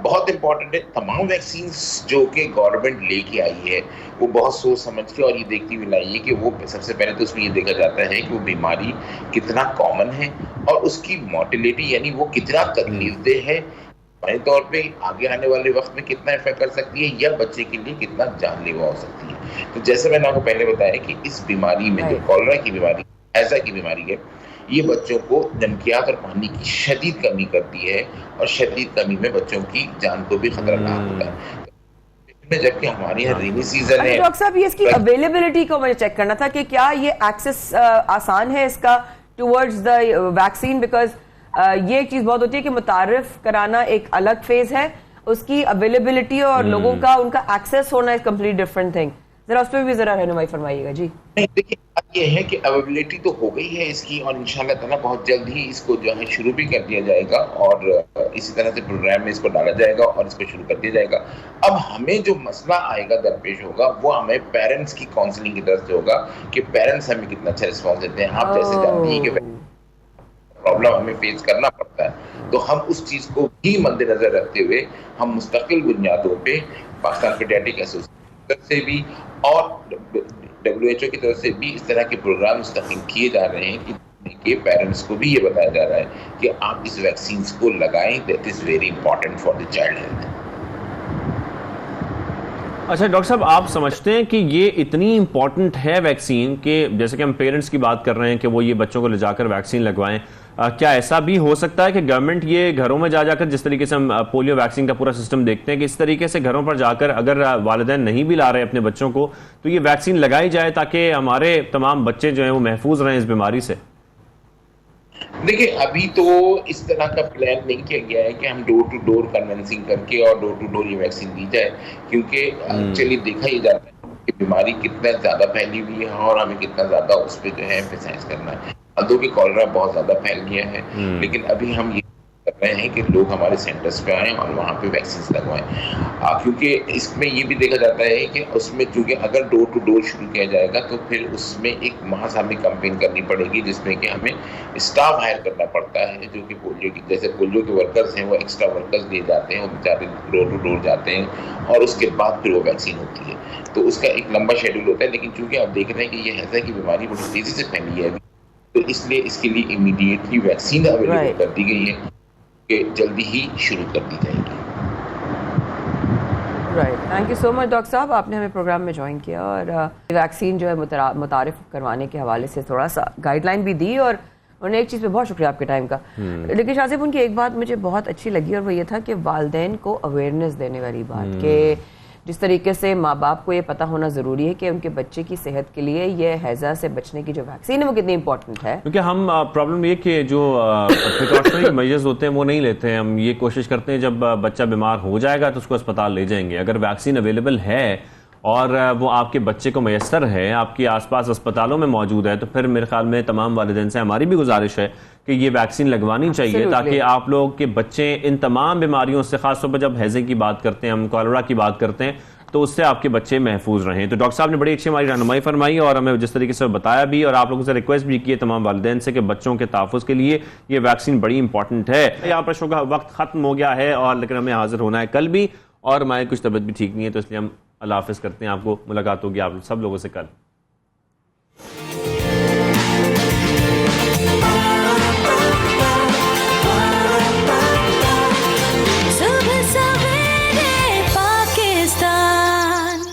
بہت امپورٹنٹ ہے، تمام ویکسینز جو کہ گورنمنٹ لے کے آئی ہے وہ بہت سوچ سمجھ کے اور یہ دیکھتی ہوئی لائی ہے کہ وہ سب سے پہلے تو اس میں یہ دیکھا جاتا ہے کہ وہ بیماری کتنا کامن ہے اور اس کی مورٹیلیٹی یعنی وہ کتنا تکلیف دہ ہے، بڑے طور پہ آگے آنے والے وقت میں کتنا افیکٹ کر سکتی ہے یا بچے کے لیے کتنا جان لیوا ہو سکتی ہے۔ تو جیسے میں نے آپ کو پہلے بتایا کہ اس بیماری میں جو کولرا کی بیماری، ایسا کی بیماری ہے، یہ بچوں کو نمکیات اور پانی کی شدید کمی کرتی ہے اور شدید کمی میں بچوں کی جان کو بھی خطرناک ہوتا ہے۔ جبکہ ہمارے یہاں رینی سیزن ہے۔ ڈاکٹر صاحب یہ اس کی اویلیبلٹی کو مجھے چیک کرنا تھا کہ کیا یہ ایکسس آسان ہے اس کا ٹورڈز دا ویکسین، بیکاز یہ ایک چیز بہت ہوتی ہے کہ متعارف کرانا ایک الگ فیز ہے، اس کی اویلیبلٹی اور لوگوں کا ان کا ایکسس ہونا از کمپلیٹ ڈفرنٹ تھنگ، ذرا اس پہ بھی ذرا رہنمائی فرمائیے گا۔ جی دیکھیے یہ ہے کہ اویلیبلٹی تو ہو گئی ہے اس کی اور انشاءاللہ تعالیٰ بہت جلد ہی اس کو جو ہے شروع بھی کر دیا جائے گا اور اسی طرح سے پروگرام میں اس کو ڈالا جائے گا اور اس کو شروع کر دیا جائے گا۔ اب ہمیں جو مسئلہ آئے گا درپیش ہوگا وہ ہمیں پیرنٹس کی کاؤنسلنگ کی طرف سے ہوگا کہ پیرنٹس ہمیں کتنا اچھا رسپانس دیتے ہیں۔ آپ جیسے جانتے ہیں کہ پرابلم ہمیں فیس کرنا پڑتا ہے، تو ہم اس چیز کو بھی مد نظر رکھتے ہوئے ہم مستقل بنیادوں پہ پاکستان پیڈیاٹرک ایسوسی سے بھی اور WHO کی طرف سے بھی اس طرح کے پروگرام مستقل کیے جا رہے ہیں کہ پیرنٹس کو بھی یہ بتایا جا رہا ہے کہ آپ اس ویکسینز کو لگائیں، that is very important for the child health. اچھا ڈاکٹر صاحب آپ سمجھتے ہیں کہ یہ اتنی امپورٹنٹ ہے ویکسین کہ جیسے کہ ہم پیرنٹس کی بات کر رہے ہیں کہ وہ یہ بچوں کو لے جا کر ویکسین لگوائیں، کیا ایسا بھی ہو سکتا ہے کہ گورنمنٹ یہ گھروں میں جا کر، جس طریقے سے ہم پولیو ویکسین کا پورا سسٹم دیکھتے ہیں کہ اس طریقے سے گھروں پر جا کر اگر والدین نہیں بھی لا رہے اپنے بچوں کو تو یہ ویکسین لگائی جائے تاکہ ہمارے تمام بچے جو ہیں وہ محفوظ رہیں اس بیماری سے؟ دیکھیں ابھی تو اس طرح کا پلان نہیں کیا گیا ہے کہ ہم ڈور ٹو ڈور کنونسنگ کر کے اور ڈور ٹو ڈور یہ ویکسین دی جائے، کیونکہ ایکچولی دیکھا ہی جاتا ہے کہ بیماری کتنا زیادہ پھیلی ہوئی ہے اور ہمیں کتنا زیادہ اس پہ جو ہے ایمفیسائز کرنا ہے۔ ادو کہ کولرا بہت زیادہ پھیل گیا ہے، لیکن ابھی ہم یہ کر رہے ہیں کہ لوگ ہمارے سینٹرز پہ آئیں اور وہاں پہ ویکسینز لگوائیں، کیونکہ اس میں یہ بھی دیکھا جاتا ہے کہ اس میں چونکہ اگر ڈور ٹو ڈور شروع کیا جائے گا تو پھر اس میں ایک مہا ہمیں کمپین کرنی پڑے گی جس میں کہ ہمیں اسٹاف ہائر کرنا پڑتا ہے، جو کہ پولیو کی جیسے پولیو کے ورکرز ہیں وہ ایکسٹرا ورکرز دیے جاتے ہیں، وہ بیچارے ڈور ٹو ڈور جاتے ہیں اور اس کے بعد پھر وہ ویکسین ہوتی ہے، تو اس کا ایک لمبا شیڈول ہوتا ہے۔ لیکن چونکہ آپ دیکھ رہے ہیں کہ یہ ہیضہ کی بیماری بڑی تیزی سے پھیلی ہے تو اس لیے اس کے لیے امیڈیٹلی ویکسین اویلیبل کر دی گئی ہے کہ جلدی ہی شروع کر دی جائے گی۔ Right, thank you so much doctor صاحب، آپ نے ہمیں پروگرام میں جوائن کیا اور ویکسین جو ہے متعارف کروانے کے حوالے سے تھوڑا سا گائیڈ لائن بھی دی، اور انہوں نے ایک چیز پہ بہت شکریہ آپ کے ٹائم کا۔ لیکن شاہ صاحب ان کی ایک بات مجھے بہت اچھی لگی اور وہ یہ تھا کہ والدین کو اویئرنیس دینے والی بات، کہ جس طریقے سے ماں باپ کو یہ پتہ ہونا ضروری ہے کہ ان کے بچے کی صحت کے لیے یہ ہیضہ سے بچنے کی جو ویکسین ہے وہ کتنی امپورٹنٹ ہے، کیونکہ ہم پرابلم یہ کہ جو پریکاشنری میجرز ہوتے ہیں وہ نہیں لیتے ہیں، ہم یہ کوشش کرتے ہیں جب بچہ بیمار ہو جائے گا تو اس کو اسپتال لے جائیں گے۔ اگر ویکسین اویلیبل ہے اور وہ آپ کے بچے کو میسر ہے، آپ کے آس پاس اسپتالوں میں موجود ہے، تو پھر میرے خیال میں تمام والدین سے ہماری بھی گزارش ہے کہ یہ ویکسین لگوانی چاہیے تاکہ آپ لوگ کے بچے ان تمام بیماریوں سے، خاص طور پر جب ہیضے کی بات کرتے ہیں، ہم کالرا کی بات کرتے ہیں، تو اس سے آپ کے بچے محفوظ رہیں۔ تو ڈاکٹر صاحب نے بڑی اچھی ہماری رہنمائی فرمائی اور ہمیں جس طریقے سے بتایا بھی، اور آپ لوگوں سے ریکویسٹ بھی کی ہے تمام والدین سے کہ بچوں کے تحفظ کے لیے یہ ویکسین بڑی امپورٹنٹ ہے۔ یہاں پر شو کا وقت ختم ہو گیا ہے، اور لیکن ہمیں حاضر ہونا ہے کل بھی، اور ہماری کچھ طبیعت بھی ٹھیک نہیں ہے، تو اس لیے ہم اللہ حافظ کرتے ہیں۔ آپ کو ملاقات ہوگی آپ سب لوگوں سے کل۔